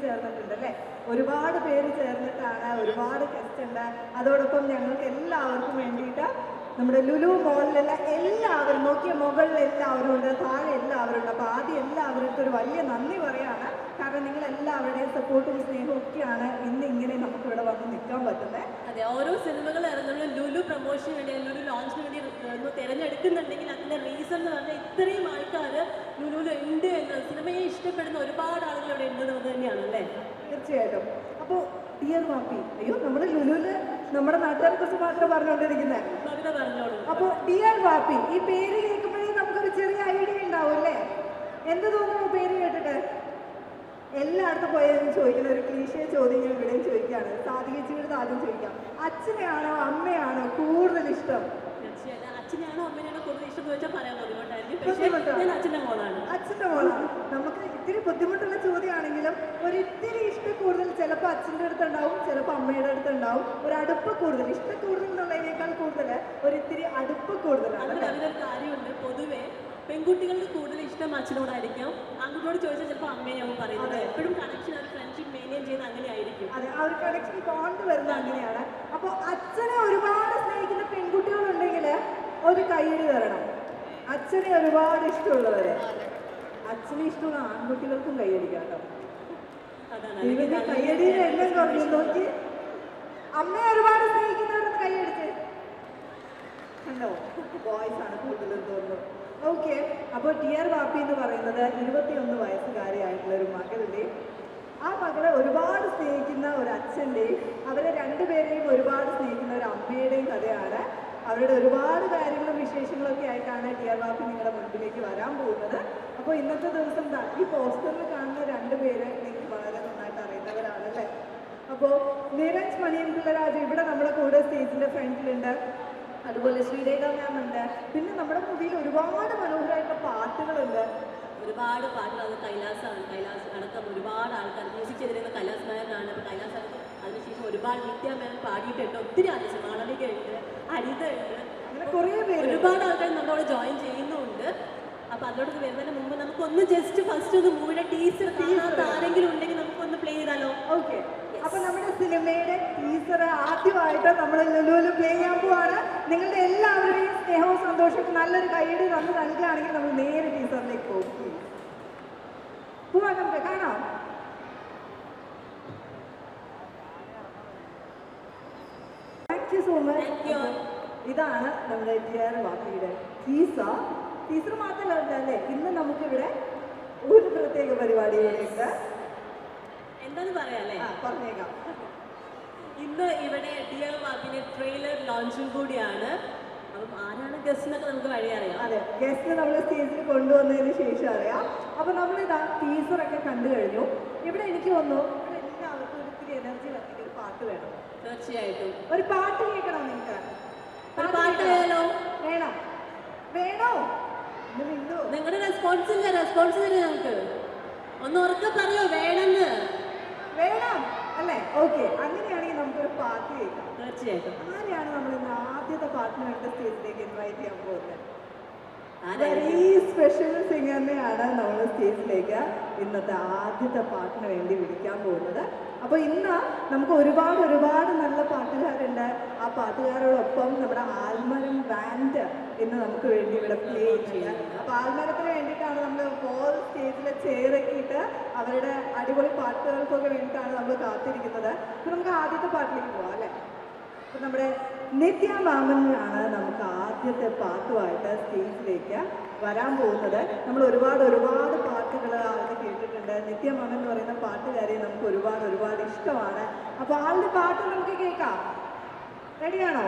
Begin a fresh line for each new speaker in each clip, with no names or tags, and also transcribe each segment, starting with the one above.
ചേർന്നിട്ടുണ്ട് അല്ലേ? ഒരുപാട് പേര് ചേർന്നിട്ടാണ്, ഒരുപാട് ഗസ്റ്റ് ഉണ്ട്. അതോടൊപ്പം ഞങ്ങൾക്ക് എല്ലാവർക്കും വേണ്ടിയിട്ട് നമ്മുടെ ലുലു മോളിലുള്ള എല്ലാവരും നോക്കിയ മുകളിൽ എല്ലാവരും ഉണ്ട്, താഴെ എല്ലാവരും ഉണ്ട്. അപ്പോൾ ആദ്യം എല്ലാവരുടെ ഒരു വലിയ നന്ദി പറയാണ്. കാരണം നിങ്ങൾ എല്ലാവരുടെയും സപ്പോർട്ടും സ്നേഹവും ഒക്കെയാണ് ഇന്ന് ഇങ്ങനെ നമുക്ക് ഇവിടെ വന്ന് നിൽക്കാൻ പറ്റുന്നത്.
അതെ, ഓരോ സിനിമകൾ ഇറങ്ങുന്ന ലുലു പ്രൊമോഷന് വേണ്ടി ലുലു ലോഞ്ചിന് വേണ്ടി തിരഞ്ഞെടുക്കുന്നുണ്ടെങ്കിൽ അതിൻ്റെ റീസൺ എന്ന് പറഞ്ഞാൽ ഇത്രയും ആൾക്കാർ ലുലുവിൽ ഉണ്ട് എന്ന്, സിനിമയെ ഇഷ്ടപ്പെടുന്ന ഒരുപാട് ആളുകൾ ഇവിടെ ഉണ്ടെന്ന് തന്നെയാണ് അല്ലേ?
തീർച്ചയായിട്ടും. അപ്പോൾ ഡിയർ വാപ്പി, അയ്യോ നമ്മൾ ലുലുവിൽ നമ്മുടെ നാട്ടുകാരെ കുറിച്ച് മാത്രം പറഞ്ഞുകൊണ്ടിരിക്കുന്നത്. അപ്പോൾ ഡിയർ വാപ്പി ഈ പേര് കേൾക്കുമ്പോഴേ നമുക്കൊരു ചെറിയ ഐഡിയ ഉണ്ടാവും അല്ലേ? എന്ത് തോന്നുന്നു പേര് കേട്ടിട്ട്? എല്ലായിടത്തും പോയാലും ചോദിക്കുന്ന ഒരു ക്ലീശേ ചോദ്യം ഞാൻ ഇവിടെയും ചോദിക്കുകയാണ്. സാധികച്ചിയുടെ ആദ്യം ചോദിക്കാം, അച്ഛനെയാണോ അമ്മയാണോ കൂടുതൽ ഇഷ്ടം?
അച്ഛനാണോ അമ്മയാണോ കൂടുതൽ ഇഷ്ടം എന്ന് വെച്ചാൽ പറയാൻ ബുദ്ധിമുട്ടായിരിക്കും. അച്ഛൻ്റെ മോളാണ്.
അച്ഛൻ്റെ മോളാണ്. നമുക്ക് ഇത്തിരി ബുദ്ധിമുട്ടുള്ള ചോദ്യമാണെങ്കിലും ഒരിത്തിരി ഇഷ്ടം കൂടുതൽ ചിലപ്പോൾ അച്ഛൻ്റെ അടുത്തുണ്ടാവും, ചിലപ്പോൾ അമ്മയുടെ അടുത്തുണ്ടാവും. ഒരു അടുപ്പ് കൂടുതൽ, ഇഷ്ടം കൂടുതൽ എന്നുള്ളതിനേക്കാൾ കൂടുതൽ ഒരിത്തിരി അടുപ്പ് കൂടുതലാണ്.
അതിനൊരു കാര്യമുണ്ട്, പൊതുവെ പെൺകുട്ടികൾക്ക് കൂടുതൽ ഇഷ്ടം അച്ഛനോടായിരിക്കാം. ആൺകുട്ടിയോട് ചോദിച്ചാൽ ചിലപ്പോൾ അമ്മയാവും പറയുന്നത്. എപ്പോഴും കണക്ഷൻ, ആ ഫ്രണ്ട്ഷിപ്പ് മെയിൻറ്റെയിൻ ചെയ്യുന്ന അങ്ങനെ ആയിരിക്കും.
അതെ, ആ ഒരു കണക്ഷൻ കൊണ്ടുവരുന്നത് അങ്ങനെയാണ്. അപ്പോൾ അച്ഛനെ ഒരുപാട് സ്നേഹിക്കുന്ന പെൺകുട്ടികളുണ്ടെങ്കിൽ ഒരു കൈയ്യടി തരണം. അച്ഛനെ ഒരുപാട് ഇഷ്ടമുള്ളവരെ, അച്ഛനെ ഇഷ്ടമുള്ള ആൺകുട്ടികൾക്കും കൈയടിക്കാം കേട്ടോ. ഇവന്റെ കൈയടിയിൽ എല്ലാം കുറഞ്ഞു നോക്കി. അമ്മയെ ഒരുപാട് സ്നേഹിക്കുന്നവരൊന്ന് കൈയടിച്ച് കണ്ടോ? ബോയ്സ് ആണ് കൂടുതലും തോന്നുന്നു. ഓക്കെ, അപ്പോൾ ഡിയർ വാപ്പി എന്ന് പറയുന്നത് 21 വയസ്സുകാരിയായിട്ടുള്ള ഒരു മകളുടെയും ആ മകളെ ഒരുപാട് സ്നേഹിക്കുന്ന ഒരു അച്ഛൻ്റെയും അവരെ രണ്ടുപേരെയും ഒരുപാട് സ്നേഹിക്കുന്ന ഒരു അമ്മയുടെയും കഥയാണ്. അവരുടെ ഒരുപാട് കാര്യങ്ങളും വിശേഷങ്ങളൊക്കെ ആയിട്ടാണ് ഡിയർ വാപ്പി നിങ്ങളുടെ മുൻപിലേക്ക് വരാൻ പോകുന്നത്. അപ്പോൾ ഇന്നത്തെ ദിവസം ഈ പോസ്റ്ററിൽ കാണുന്ന രണ്ടുപേര് നിങ്ങൾക്ക് വളരെ നന്നായിട്ട് അറിയുന്നവരാണല്ലേ? അപ്പോൾ നിരഞ്ജ് മണിയൻ പിള്ളരാജ് ഇവിടെ നമ്മുടെ കൂടെ സ്റ്റേജിൻ്റെ ഫ്രണ്ടിലുണ്ട്. അതുപോലെ ശ്രീരേഖ മാം ഉണ്ട്. പിന്നെ നമ്മുടെ മൂവിയിൽ ഒരുപാട് മനോഹരമായിട്ടുള്ള പാട്ടുകളുണ്ട്.
ഒരുപാട് പാട്ടുകൾ, അത് കൈലാസാണ്. കൈലാസ് അടക്കം ഒരുപാട് ആൾക്കാർ മ്യൂസിക് ചെയ്തിരുന്ന കൈലാസ് നായനാണ്. അപ്പോൾ കൈലാസ് അടക്കം അതിനുശേഷം ഒരുപാട് നിത്യ മാം പാടിയിട്ടുണ്ട്. ഒത്തിരി ആർട്ടിസ്റ്റ്, മാളവിക ഉണ്ട്, ഹരിത ഉണ്ട്,
അങ്ങനെ കുറേ പേര്, ഒരുപാട്
ആൾക്കാർ നമ്മളോട് ജോയിൻ ചെയ്യുന്നുണ്ട്. അപ്പോൾ അതിലോട്ട് വരുന്നതിന് മുമ്പ് നമുക്കൊന്ന് ജസ്റ്റ് ഫസ്റ്റ് ഒന്ന് മൂവിയുടെ ടീച്ചർ കാണാത്ത ആരെങ്കിലും ഉണ്ടെങ്കിൽ നമുക്കൊന്ന് പ്ലേ ചെയ്താലോ?
ഓക്കെ, അപ്പൊ നമ്മുടെ സിനിമയുടെ ടീസർ ആദ്യമായിട്ട് നമ്മൾ ലുലുവിൽ പ്ലേ ചെയ്യാൻ പോവാണ്. നിങ്ങളുടെ എല്ലാവരുടെയും സ്നേഹവും സന്തോഷവും നല്ലൊരു കൈയ്യടി നമ്മൾ നൽകുകയാണെങ്കിൽ നമ്മൾ നേരെ ടീസറിലേക്ക് പോകും. പോവാം, നമുക്ക് കാണാം. Thank you so much. ഇതാണ് നമ്മുടെ ഡിയർ വാപ്പിയുടെ ടീസർ മാത്രമല്ല അല്ലേ, ഇന്ന് നമുക്കിവിടെ ഒരു പ്രത്യേക പരിപാടി ഉണ്ട്.
എന്താന്ന് പറയാല്ലേ?
പറഞ്ഞേക്കാം.
ഇന്ന് ഇവിടെ ഡിയർ വാപ്പിന്റെ ട്രെയിലർ ലോഞ്ചും കൂടിയാണ്. അപ്പം ആരാണ് ഗസ്റ്റ് എന്നൊക്കെ നമുക്ക് വഴി അറിയാം.
അതെ, ഗസ്റ്റ് നമ്മൾ സ്റ്റേജിൽ കൊണ്ടുവന്നതിന് ശേഷം അറിയാം. അപ്പൊ നമ്മളിതാ ടീസറൊക്കെ കണ്ടു കഴിഞ്ഞു. ഇവിടെ എനിക്ക് തോന്നുന്നു ഇവിടെ എല്ലാവർക്കും ഒത്തിരി എനർജി വന്നിട്ട് ഒരു പാട്ട് വേണം.
തീർച്ചയായിട്ടും
ഒരു പാട്ട് കേൾക്കണം. നിങ്ങൾക്ക്
ഒരു പാട്ടായാലോ?
വേണം? വേണോ?
നിങ്ങളുടെ റെസ്പോൺസ് ഇല്ല ഞങ്ങൾക്ക്. ഒന്ന് ഉറക്കെ പറയോ വേണമെന്ന്?
വേണം അല്ലേ? ഓക്കെ, അങ്ങനെയാണെങ്കിൽ നമുക്കൊരു പാട്ട് കേൾക്കാം.
തീർച്ചയായിട്ടും.
ആരെയാണ് നമ്മൾ ഇന്ന് ആദ്യത്തെ പാട്ടിന് വേണ്ട സ്റ്റേജിലേക്ക് ഇൻവൈറ്റ് ചെയ്യാൻ പോകുന്നത്? വെരി സ്പെഷ്യൽ സിംഗറിനെയാണ് നമ്മൾ സ്റ്റേജിലേക്ക് ഇന്നത്തെ ആദ്യത്തെ പാട്ടിന് വേണ്ടി വിളിക്കാൻ പോകുന്നത്. അപ്പോൾ ഇന്ന് നമുക്ക് ഒരുപാട് നല്ല പാട്ടുകാരുണ്ട്. ആ പാട്ടുകാരോടൊപ്പം നമ്മുടെ ആൽമരം ബാൻഡ് ഇന്ന് നമുക്ക് വേണ്ടി ഇവിടെ പ്ലേ ചെയ്യാൻ. അപ്പോൾ ആൽമരത്തിന് വേണ്ടിയിട്ടാണ് നമ്മൾ ഹോൾ സ്റ്റേജിലെ ചെയറൊക്കെയിട്ട് അവരുടെ അടിപൊളി പാട്ടുകൾക്കൊക്കെ വേണ്ടിയിട്ടാണ് നമ്മൾ കാത്തിരിക്കുന്നത്. അപ്പോൾ നമുക്ക് ആദ്യത്തെ പാട്ടിലേക്ക് പോകാം അല്ലേ? അപ്പോൾ നമ്മുടെ നിത്യ മാമനാണ് നമുക്ക് ആദ്യത്തെ പാട്ടുമായിട്ട് സ്റ്റേജിലേക്ക് വരാൻ പോകുന്നത്. നമ്മൾ ഒരുപാട് പാട്ടുകൾ ആൾക്ക് കേട്ടിട്ടുണ്ട്. നിത്യ മാമൻ എന്ന് പറയുന്ന പാട്ടുകാരെ നമുക്ക് ഒരുപാട് ഇഷ്ടമാണ്. അപ്പോൾ ആളുടെ പാട്ട് നമുക്ക് കേൾക്കാം. റെഡിയാണോ?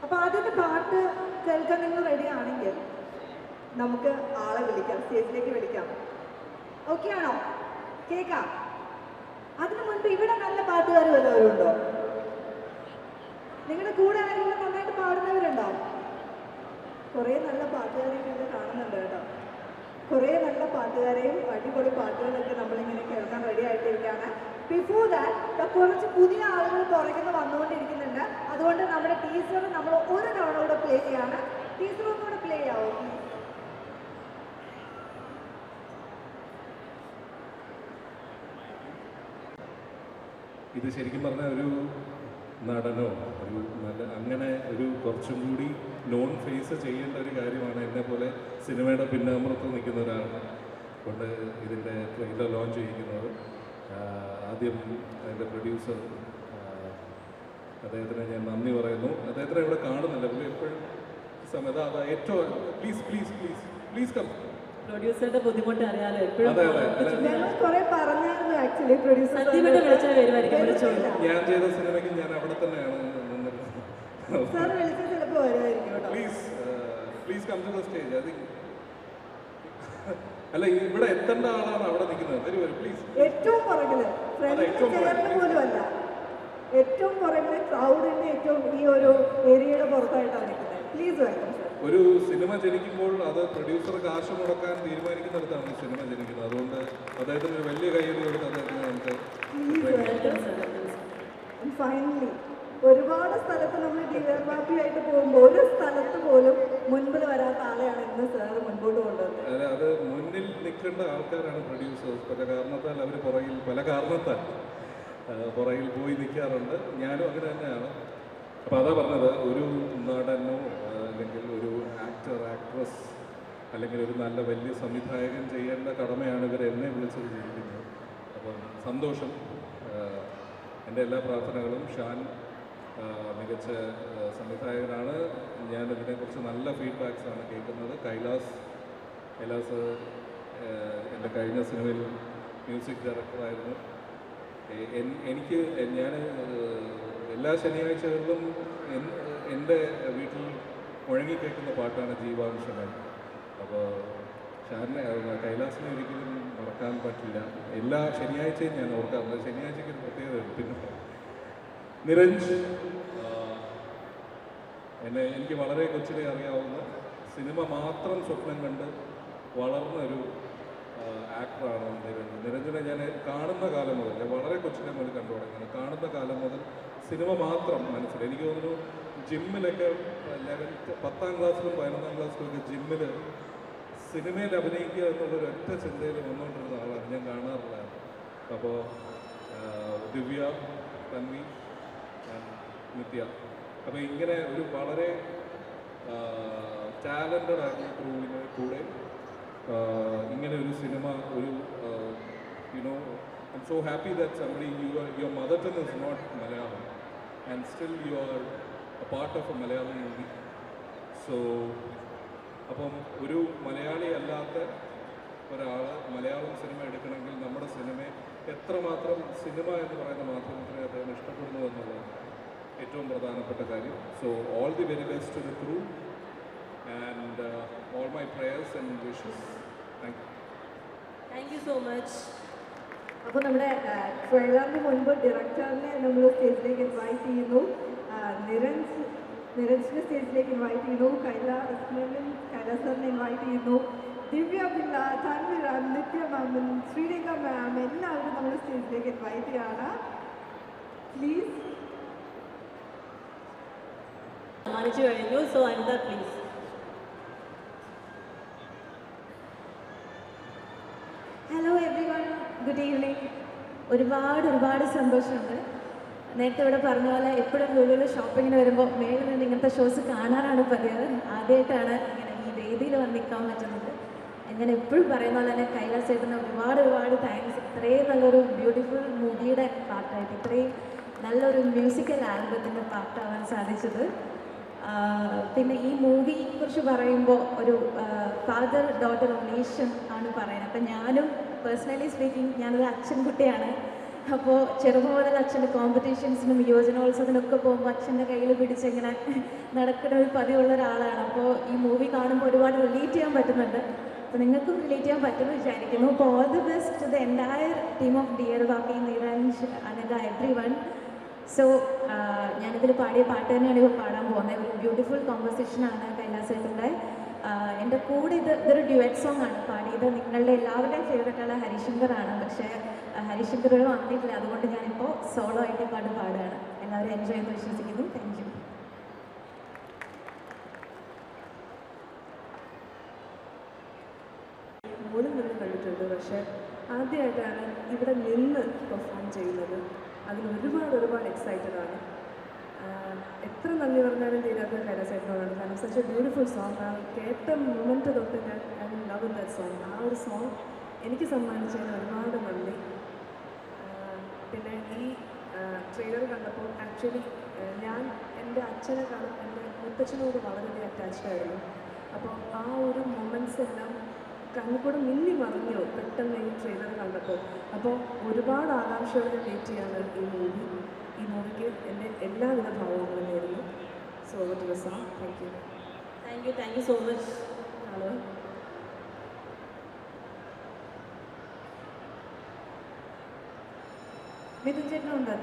അപ്പോൾ ആദ്യത്തെ പാട്ട് കേൾക്കാൻ നിങ്ങൾ റെഡി ആണെങ്കിൽ നമുക്ക് ആളെ വിളിക്കാം, സ്റ്റേജിലേക്ക് വിളിക്കാം. ഓക്കെ ആണോ? കേൾക്കാം. അതിനു മുൻപ് ഇവിടെ നല്ല പാട്ടുകാർ വല്ലവരും ഉണ്ടോ? നിങ്ങളുടെ കൂടെ ആരെങ്കിലും നന്നായിട്ട് പാടുന്നവരുണ്ടോ? കുറേ നല്ല പാട്ടുകാരെയും ഇവിടെ കാണുന്നുണ്ട് കേട്ടോ. കുറേ നല്ല പാട്ടുകാരെയും അടിപൊളി പാട്ടുകളൊക്കെ നമ്മളിങ്ങനെ കേൾക്കാൻ റെഡി ആയിട്ടിരിക്കുകയാണ്. ബിഫോർ ദാറ്റ് കുറച്ച് പുതിയ ആളുകൾ പുറകിൽ വന്നുകൊണ്ടിരിക്കുന്നുണ്ട്. അതുകൊണ്ട് നമ്മുടെ ടീച്ചർ നമ്മൾ ഒരു തവണ കൂടെ പ്ലേ ചെയ്യാണ്. ടീച്ചർ ഒന്നുകൂടെ പ്ലേ ആവും.
ഇത് ശരിക്കും പറഞ്ഞാൽ ഒരു നടനോ ഒരു നല്ല അങ്ങനെ ഒരു കുറച്ചും കൂടി നോൺ ഫേസ് ചെയ്യേണ്ട ഒരു കാര്യമാണ്. എന്നെ പോലെ സിനിമയുടെ പിന്നാമ്പുറത്ത് നിൽക്കുന്ന ഒരാളാണ് കൊണ്ട് ഇതിൻ്റെ ട്രെയിലർ ലോഞ്ച് ചെയ്യിക്കുന്നത്. ആദ്യം അതിൻ്റെ പ്രൊഡ്യൂസർ അദ്ദേഹത്തിന് ഞാൻ നന്ദി പറയുന്നു. അദ്ദേഹത്തിനെ ഇവിടെ കാണുന്നില്ല, പുള്ളി എപ്പോഴും സമയത്ത് അത് ഏറ്റവും please please please please come.
പ്രൊഡ്യൂസറുടെ ബുദ്ധിമുട്ട് അറിയാലോ, എപ്പോഴും
അതെ അതെ
ഞങ്ങൾ കുറെ പറഞ്ഞായിരുന്നു ആക്ച്വലി പ്രൊഡ്യൂസർ
സത്യമൊക്കെ വിളിച്ചാൽ വരുമായിരിക്കും, വിളിച്ചോളൂ.
ഞാൻ ചെയ്ത സിനിമയ്ക്ക് ഞാൻ അവിടെ തന്നെയാണ് നിന്നിരുന്നത്.
സാർ വിളിച്ചാൽ ചിലപ്പോൾ വരുമായിരിക്കും കേട്ടോ.
Please please come to the stage. അത് അല്ല ഇവിടെ എത്തേണ്ട ആളാണ് അവിടെ നിൽക്കുന്നത്. തരൂ വരും പ്ലീസ്.
ഏറ്റവും പുറകില് ഫ്രണ്ടിൽ ചേർന്ന് പോലും അല്ല, ഏറ്റവും പുറകില് ക്രൗഡിന്റെ ഏറ്റവും ഈ ഒരു ഏരിയയുടെ പുറത്തായിട്ടാണ് നിൽക്കുന്നത്. Please welcome sir.
ഒരു സിനിമ ജനിക്കുമ്പോൾ അത് പ്രൊഡ്യൂസർ കാശ് മുടക്കാൻ തീരുമാനിക്കുന്നിടത്താണ് സിനിമ ജനിക്കുന്നത്. അതുകൊണ്ട് അദ്ദേഹത്തിന് ഒരു വലിയ കൈയ്യടി കൊടുത്ത് അദ്ദേഹത്തിന് നമുക്ക്
ഫൈനലി ഒരുപാട് സ്ഥലത്ത് നമ്മൾ ഡിയർവാപ്പിയായിട്ട് പോകുമ്പോൾ ഒരു സ്ഥലത്ത് പോലും മുൻപിൽ വരാത്ത ആളെയാണ് ഇന്ന് സാറ് മുൻപോട്ട് കൊണ്ടുവന്നത്.
അല്ല, അത് മുന്നിൽ നിൽക്കേണ്ട ആൾക്കാരാണ് പ്രൊഡ്യൂസേഴ്സ്. പല കാരണത്താൽ അവർ പുറകിൽ പുറകിൽ പോയി നിൽക്കാറുണ്ട്. ഞാനും അങ്ങനെ തന്നെയാണ്. അപ്പോൾ അതാ പറഞ്ഞത്, ഒരു നടനോ അല്ലെങ്കിൽ ഒരു ആക്ട്രസ് അല്ലെങ്കിൽ ഒരു നല്ല വലിയ സംവിധായകൻ ചെയ്യേണ്ട കടമയാണ് ഇവർ എന്നെ വിളിച്ചത് ചെയ്തിരിക്കുന്നത്. അപ്പം സന്തോഷം. എൻ്റെ എല്ലാ പ്രാർത്ഥനകളും. ഷാൻ മികച്ച സംവിധായകനാണ്. ഞാൻ ഇതിനെക്കുറിച്ച് നല്ല ഫീഡ്ബാക്സാണ് കേൾക്കുന്നത്. കൈലാസ് എൻ്റെ കഴിഞ്ഞ സിനിമയിൽ മ്യൂസിക് ഡയറക്ടറായിരുന്നു. എനിക്ക് ഞാൻ എല്ലാ ശനിയാഴ്ചകളിലും എൻ്റെ വീട്ടിൽ മുഴങ്ങി കേൾക്കുന്ന പാട്ടാണ് ജീവാംശങ്ങൾ. അപ്പോൾ ഷാറിനെ കൈലാസിനെ ഒരിക്കലും മറക്കാൻ പറ്റില്ല. എല്ലാ ശനിയാഴ്ചയും ഞാൻ ഓർക്കാറുണ്ട്. ശനിയാഴ്ചയ്ക്ക് ഒരു പ്രത്യേകത. പിന്നെ നിരഞ്ജ് എനിക്ക് വളരെ കൊച്ചിലെ അറിയാവുന്ന, സിനിമ മാത്രം സ്വപ്നം കണ്ട് വളർന്ന ഒരു ആക്ടറാണ് നിരഞ്ജനെ. ഞാൻ കാണുന്ന കാലം മുതൽ, വളരെ കൊച്ചിലെ മുതൽ കണ്ടു തുടങ്ങിയത്. കാണുന്ന കാലം മുതൽ സിനിമ മാത്രം മനസ്സിൽ. എനിക്ക് തോന്നുന്നു ജിമ്മിലൊക്കെ 10ാം ക്ലാസ്സിലും 11ാം ക്ലാസ്സിലും ഒക്കെ ജിമ്മിൽ സിനിമയിൽ അഭിനയിക്കുക എന്നുള്ളൊരു ഒറ്റ ചിന്തയിൽ വന്നുകൊണ്ടിരുന്ന ആളാണ്. ഞാൻ കാണാറുള്ളതാണ്. അപ്പോൾ ദിവ്യ, തൻവി, നിത്യ, അപ്പോൾ ഇങ്ങനെ ഒരു വളരെ ടാലൻറ്റഡ് ആയിട്ടുള്ള ക്രൂവിന് കൂടെ ഇങ്ങനെ ഒരു സിനിമ, ഒരു you know I am so happy that somebody your mother tongue is not Malayalam and still you are a part of a Malayalam movie. So അപ്പം ഒരു മലയാളി അല്ലാത്ത ഒരാൾ മലയാളം സിനിമ എടുക്കണമെങ്കിൽ നമ്മുടെ സിനിമയെ എത്രമാത്രം സിനിമ എന്ന് പറയുന്ന മാധ്യമത്തിനെ അദ്ദേഹം ഇഷ്ടപ്പെടുന്നു എന്നുള്ളതാണ് ഏറ്റവും പ്രധാനപ്പെട്ട കാര്യം. So all the very best to the crew and all my prayers and wishes.
Thank you so much.
അപ്പോൾ നമ്മുടെ ട്രെയിലറിന് മുൻപ് ഡയറക്ടറിനെ നമ്മൾ സ്റ്റേജിലേക്ക് ഇൻവൈറ്റ് ചെയ്യുന്നു. നിരഞ്ജിനെ സ്റ്റേജിലേക്ക് ഇൻവൈറ്റ് ചെയ്യുന്നു. കൈലാസറിനെ ഇൻവൈറ്റ് ചെയ്യുന്നു. ദിവ്യ പിള്ള, തൻവി റാം, നിത്യ മാമൻ, ശ്രീരേഖ മാം എല്ലാവരും നമ്മൾ സ്റ്റേജിലേക്ക് ഇൻവൈറ്റ് ചെയ്യാണ്. പ്ലീസ്.
സമ്മാനിച്ചു കഴിഞ്ഞു. So Anitha please.
Hello everyone, good evening. ഒരുപാട് സന്തോഷമുണ്ട്. നേരത്തെ ഇവിടെ പറഞ്ഞ പോലെ എപ്പോഴും ലുലുവിൽ ഷോപ്പിങ്ങിന് വരുമ്പോൾ മേളിൽ നിന്ന് ഇങ്ങനത്തെ ഷോസ് കാണാനാണ് പതിവ്. ആദ്യമായിട്ടാണ് ഇങ്ങനെ ഈ വേദിയിൽ വന്ന് നിൽക്കാൻ പറ്റുന്നത്. ഞാൻ എപ്പോഴും പറയുന്ന പോലെ തന്നെ കൈലാസ് ചേട്ടന് ഒരുപാട് താങ്ക്സ്. ഇത്രയും നല്ലൊരു ബ്യൂട്ടിഫുൾ മൂവിയുടെ പാർട്ടായിട്ട്, ഇത്രയും നല്ലൊരു മ്യൂസിക്കൽ ആൽബത്തിൻ്റെ പാർട്ടാവാൻ സാധിച്ചത്. പിന്നെ ഈ മൂവിയെ കുറിച്ച് പറയുമ്പോൾ ഒരു ഫാദർ ഡോട്ടർ റിലേഷൻ ആണ് പറയുന്നത്. അപ്പം ഞാനും പേഴ്സണലി സ്പീക്കിംഗ് ഞാനൊരു അച്ഛൻ കുട്ടിയാണ്. അപ്പോൾ ചെറുപ്പം മുതൽ അച്ഛൻ്റെ കോമ്പറ്റീഷൻസിനും യുവജനോത്സവത്തിനൊക്കെ പോകുമ്പോൾ അച്ഛൻ്റെ കയ്യിൽ പിടിച്ചിങ്ങനെ നടക്കുന്ന ഒരു പതിവുള്ള ഒരാളാണ്. അപ്പോൾ ഈ മൂവി കാണുമ്പോൾ ഒരുപാട് റിലേറ്റ് ചെയ്യാൻ പറ്റുന്നുണ്ട്. അപ്പോൾ നിങ്ങൾക്കും റിലേറ്റ് ചെയ്യാൻ പറ്റുമെന്ന് വിചാരിക്കുന്നു. അപ്പോൾ all the best to the entire team of dear Vappi, Niranj, Anagha, everyone. So ഞാനിതിൽ പാടിയ പാട്ട് തന്നെയാണ് ഇപ്പോൾ പാടാൻ പോകുന്നത്. ഒരു ബ്യൂട്ടിഫുൾ കോമ്പോസിഷനാണ് കൈലാസേട്ടൻ്റെ. എൻ്റെ കൂടെ ഇതൊരു ഡ്യുവറ്റ് സോങ് ആണ് പാടിയത്. നിങ്ങളുടെ എല്ലാവരുടെയും ഫേവറേറ്റുള്ള ഹരിശങ്കറാണ്. പക്ഷേ ഹരിശങ്കർ ഇവിടെ വന്നിട്ടില്ല, അതുകൊണ്ട് ഞാനിപ്പോൾ സോളോ ആയിട്ട് ഈ പാട്ട് പാടുകയാണ്. എല്ലാവരും എൻജോയ് ചെയ്യുന്നു വിശ്വസിക്കുന്നു. Thank you.
മുകളിൽ നിന്ന് കണ്ടിട്ടുണ്ട്, പക്ഷേ ആദ്യമായിട്ടാണ് ഇവിടെ നിന്ന് പെർഫോം ചെയ്യുന്നത്. അതിൽ ഒരുപാട് എക്സൈറ്റഡ് ആണ്. എത്ര നന്ദി പറഞ്ഞാലും തീരാത്ത കൈലാസേട്ടനോടാണ്. കാരണം സച്ച് എ ബ്യൂട്ടിഫുൾ സോങ്. ആ കേട്ട മൊമെൻറ്റ് തൊട്ട് ഞാൻ ലവ് ദാറ്റ് സോങ്. ആ ഒരു സോങ് എനിക്ക് സമ്മാനിച്ചതിന് ഒരുപാട് നന്ദി. പിന്നെ ഈ ട്രെയിലർ കണ്ടപ്പോൾ ആക്ച്വലി ഞാൻ എൻ്റെ അച്ഛനെക്കാളും എൻ്റെ മുത്തച്ഛനോട് വളരെയധികം അറ്റാച്ച്ഡ് ആയിരുന്നു. അപ്പോൾ ആ ഒരു മൊമെൻറ്റ്സ് എല്ലാം കണ്ണുകൂടെ മിന്നി മറിഞ്ഞു പെട്ടെന്ന് ഈ ട്രെയിലർ കണ്ടപ്പോൾ. അപ്പോൾ ഒരുപാട് ആകാംക്ഷയോടെ വെയിറ്റ് ചെയ്യാണ് ഈ മൂവി. ഈ മൂവിക്ക് എൻ്റെ എല്ലാവിധ ഭാവങ്ങളും നേരുന്നു. So over to the song.
Thank you so much.
Hello.
Mithun ചേട്ടനുണ്ട്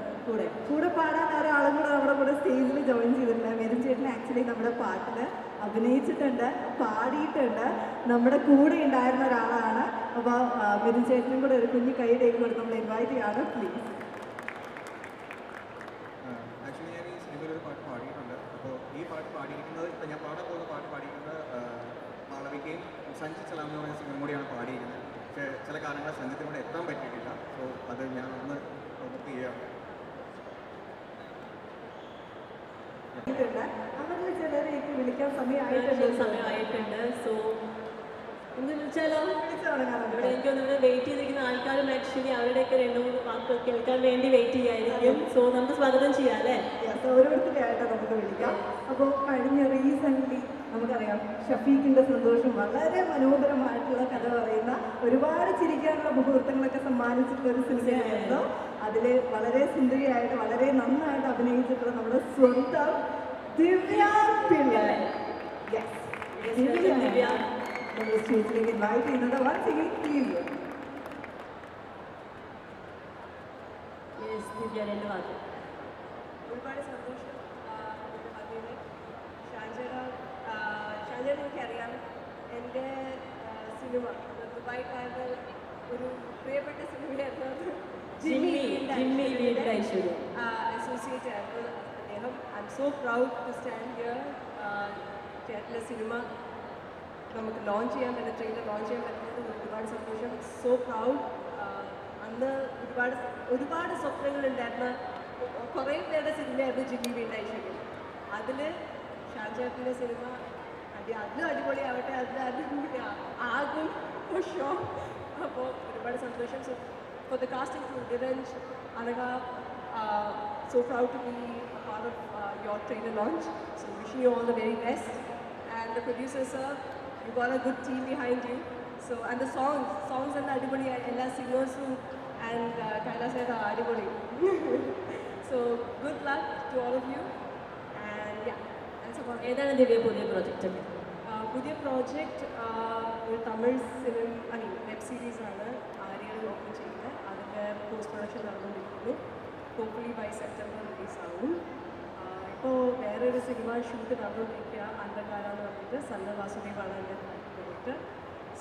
കൂടെ പാടാൻ ഒരാളും കൂടെ നമ്മുടെ കൂടെ സ്റ്റേജിൽ ജോയിൻ ചെയ്തിട്ടുണ്ട്. മിഥുൻ ചേട്ടൻ ആക്ച്വലി നമ്മുടെ പാട്ടിൽ അഭിനയിച്ചിട്ടുണ്ട്, പാടിയിട്ടുണ്ട്, നമ്മുടെ കൂടെ ഉണ്ടായിരുന്ന ഒരാളാണ്. അപ്പോൾ മിഥുൻ ചേട്ടനും കൂടെ ഒരു കുഞ്ഞു കൈയിലേക്ക് കൊടുത്ത് നമ്മൾ ഇൻവൈറ്റ് ചെയ്യാണ്. പ്ലീസ്.
ആക്ച്വലി ഞാൻ ഈ സിനിമയിൽ ഒരു പാട്ട് പാടിയിട്ടുണ്ട്. അപ്പോൾ ഈ പാട്ട് പാടിയിരിക്കുന്നത്, ഇപ്പം ഞാൻ പാടാൻ പോകുന്ന പാട്ട് പാടിയിരിക്കുന്നത് മാളവികയും സഞ്ജിത് സലാം എന്ന് പറയുന്ന സിനിമ കൂടിയാണ് പാടിയിരിക്കുന്നത്. പക്ഷേ ചില കാരണങ്ങൾ സഞ്ജിത്തിനോട് എത്താൻ പറ്റിയിട്ടില്ല. സോ അത് ഞാൻ ഒന്ന് ചെയ്യാം.
അവരിൽ ചിലരെയൊക്കെ വിളിക്കാൻ സമയമായിട്ടുണ്ട്.
സോ ഒന്ന് വിളിച്ചാലോ? ഇവിടെ എനിക്കൊന്ന് വെയിറ്റ് ചെയ്തിരിക്കുന്ന ആൾക്കാരും ആക്ച്വലി അവരുടെയൊക്കെ 2-3 വാക്കുകൾ കേൾക്കാൻ വേണ്ടി വെയിറ്റ് ചെയ്യായിരിക്കും. സോ നമുക്ക് സ്വാഗതം ചെയ്യാം അല്ലേ?
ഓരോരുത്തരെയായിട്ട് നമുക്ക് വിളിക്കാം. അപ്പോൾ കഴിഞ്ഞ റീസെൻ്റ്ലി നമുക്കറിയാം ഷഫീഖിൻ്റെ സന്തോഷം വളരെ മനോഹരമായിട്ടുള്ള കഥ പറയുന്ന ഒരുപാട് ചിരിക്കാനുള്ള മുഹൂർത്തങ്ങളൊക്കെ സമ്മാനിച്ചിട്ടുള്ള ഒരു സിനിമയായിരുന്നു. അതിൽ വളരെ സുന്ദരിയായിട്ട് വളരെ നന്നായിട്ട് അഭിനയിച്ചിട്ടുള്ള നമ്മുടെ സ്വന്തം ദിവ്യ പിള്ളை.
ദിവ്യ
നമ്മൾ സ്റ്റേജിലേക്ക് ഇൻവൈറ്റ് ചെയ്യുന്നത്. Once again please.
ദിവ്യ 2 വാക്ക്.
ഒരുപാട് സന്തോഷം. ഷാജേട്ട എനിക്കറിയാം. എൻ്റെ സിനിമ ദുബായ് കായൽ ഒരു പ്രിയപ്പെട്ട സിനിമയായിരുന്നു.
ജിമ്മി വീട് ഐശ്വര്യം
അസോസിയേറ്റ് ആയിരുന്നു അദ്ദേഹം. I am so proud to stand here. ചേട്ടൻ്റെ സിനിമ നമുക്ക് ലോഞ്ച് ചെയ്യാൻ പറ്റുന്ന, ട്രെയിലർ ലോഞ്ച് ചെയ്യാൻ പറ്റുന്നത് ഒരുപാട് സന്തോഷം. So proud. അന്ന് ഒരുപാട് സ്വപ്നങ്ങളുണ്ടായിരുന്ന കുറേ പേരുടെ സിനിമയായിരുന്നു ജിമ്മി വീട് ഐശ്വര്യം. അതിൽ ഷാജേട്ടൻ്റെ സിനിമ അതിലും അടിപൊളിയാവട്ടെ, ആകും ഫോർ ഷുവർ. അപ്പോൾ ഒരുപാട് സന്തോഷം. So for the casting crew, Diranj, Anaga, so proud to be a part of your trailer launch. So wishing you all the very best. And the producer sir, you got a good team behind you. So and the songs and the adiboli, ella singers and Kaila said adiboli. So good luck to all of you. And yeah, that's about it.
ഏതാണ് ദിവ്യ പുതിയ project?
പുതിയ project ഒരു Tamil web series ആണ് ആര്യയുടെ open ചെയ്യുന്നത്. അതിൻ്റെ post production നടന്നുകൊണ്ടിരിക്കുന്നു. Hopefully by September റിലീസാവും. ഇപ്പോൾ വേറൊരു സിനിമ ഷൂട്ട് നടന്നുകൊണ്ടിരിക്കുക, അണ്ടർകാര എന്ന് പറഞ്ഞിട്ട്. സന്ദർ വാസുദേവാണ് എൻ്റെ ഡയറക്ടർ.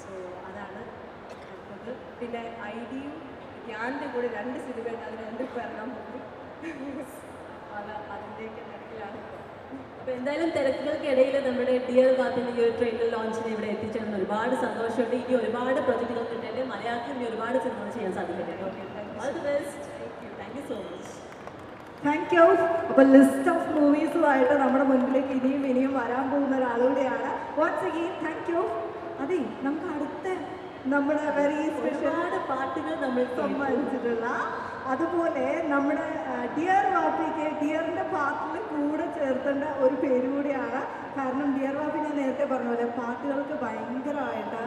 സോ അതാണ് അടുത്തത്. പിന്നെ ഐഡിയും ധ്യാനിൻ്റെ കൂടെ 2 സിനിമയുണ്ട്. അതിന് 2 പേർ ഇറങ്ങാൻ പോകും. അതിൻ്റെയൊക്കെ തിരക്കിലാണ് ഇപ്പോൾ.
അപ്പോൾ എന്തായാലും തിരക്കുകൾക്കിടയിൽ നമ്മുടെ ഡിയർ വാപ്പിൻ്റെ ഈ ഒരു ട്രെയിലർ ലോഞ്ചിന് ഇവിടെ എത്തിച്ചേർന്ന് ഒരുപാട് സന്തോഷമുണ്ട്. ഇനി ഒരുപാട് പ്രൊജക്റ്റുകൾ കിട്ടട്ടെ, മലയാളത്തിൽ ഇനി ഒരുപാട് സിനിമകൾ ചെയ്യാൻ സാധിക്കട്ടെ. All the best. Thank you so much.
Thank you. അപ്പോൾ ലിസ്റ്റ് ഓഫ് മൂവീസുമായിട്ട് നമ്മുടെ മുൻപിലേക്ക് ഇനിയും വരാൻ പോകുന്ന ഒരാളുകൂടെയാണ്. Once again thank you. അതെ, നമുക്ക് അടുത്ത നമ്മുടെ വെരി സ്പെഷ്യൽ
പാട്ടുകൾ നമ്മൾ
സമ്മാനിച്ചിട്ടുള്ള, അതുപോലെ നമ്മുടെ ഡിയർ വാപ്പിക്ക് ഡിയറിൻ്റെ പാട്ടിൽ കൂടെ ചേർത്തേണ്ട ഒരു പേര് കൂടിയാണ്. കാരണം ഡിയർ വാപ്പി ഞാൻ നേരത്തെ പറഞ്ഞ പോലെ പാട്ടുകൾക്ക് ഭയങ്കരമായിട്ട്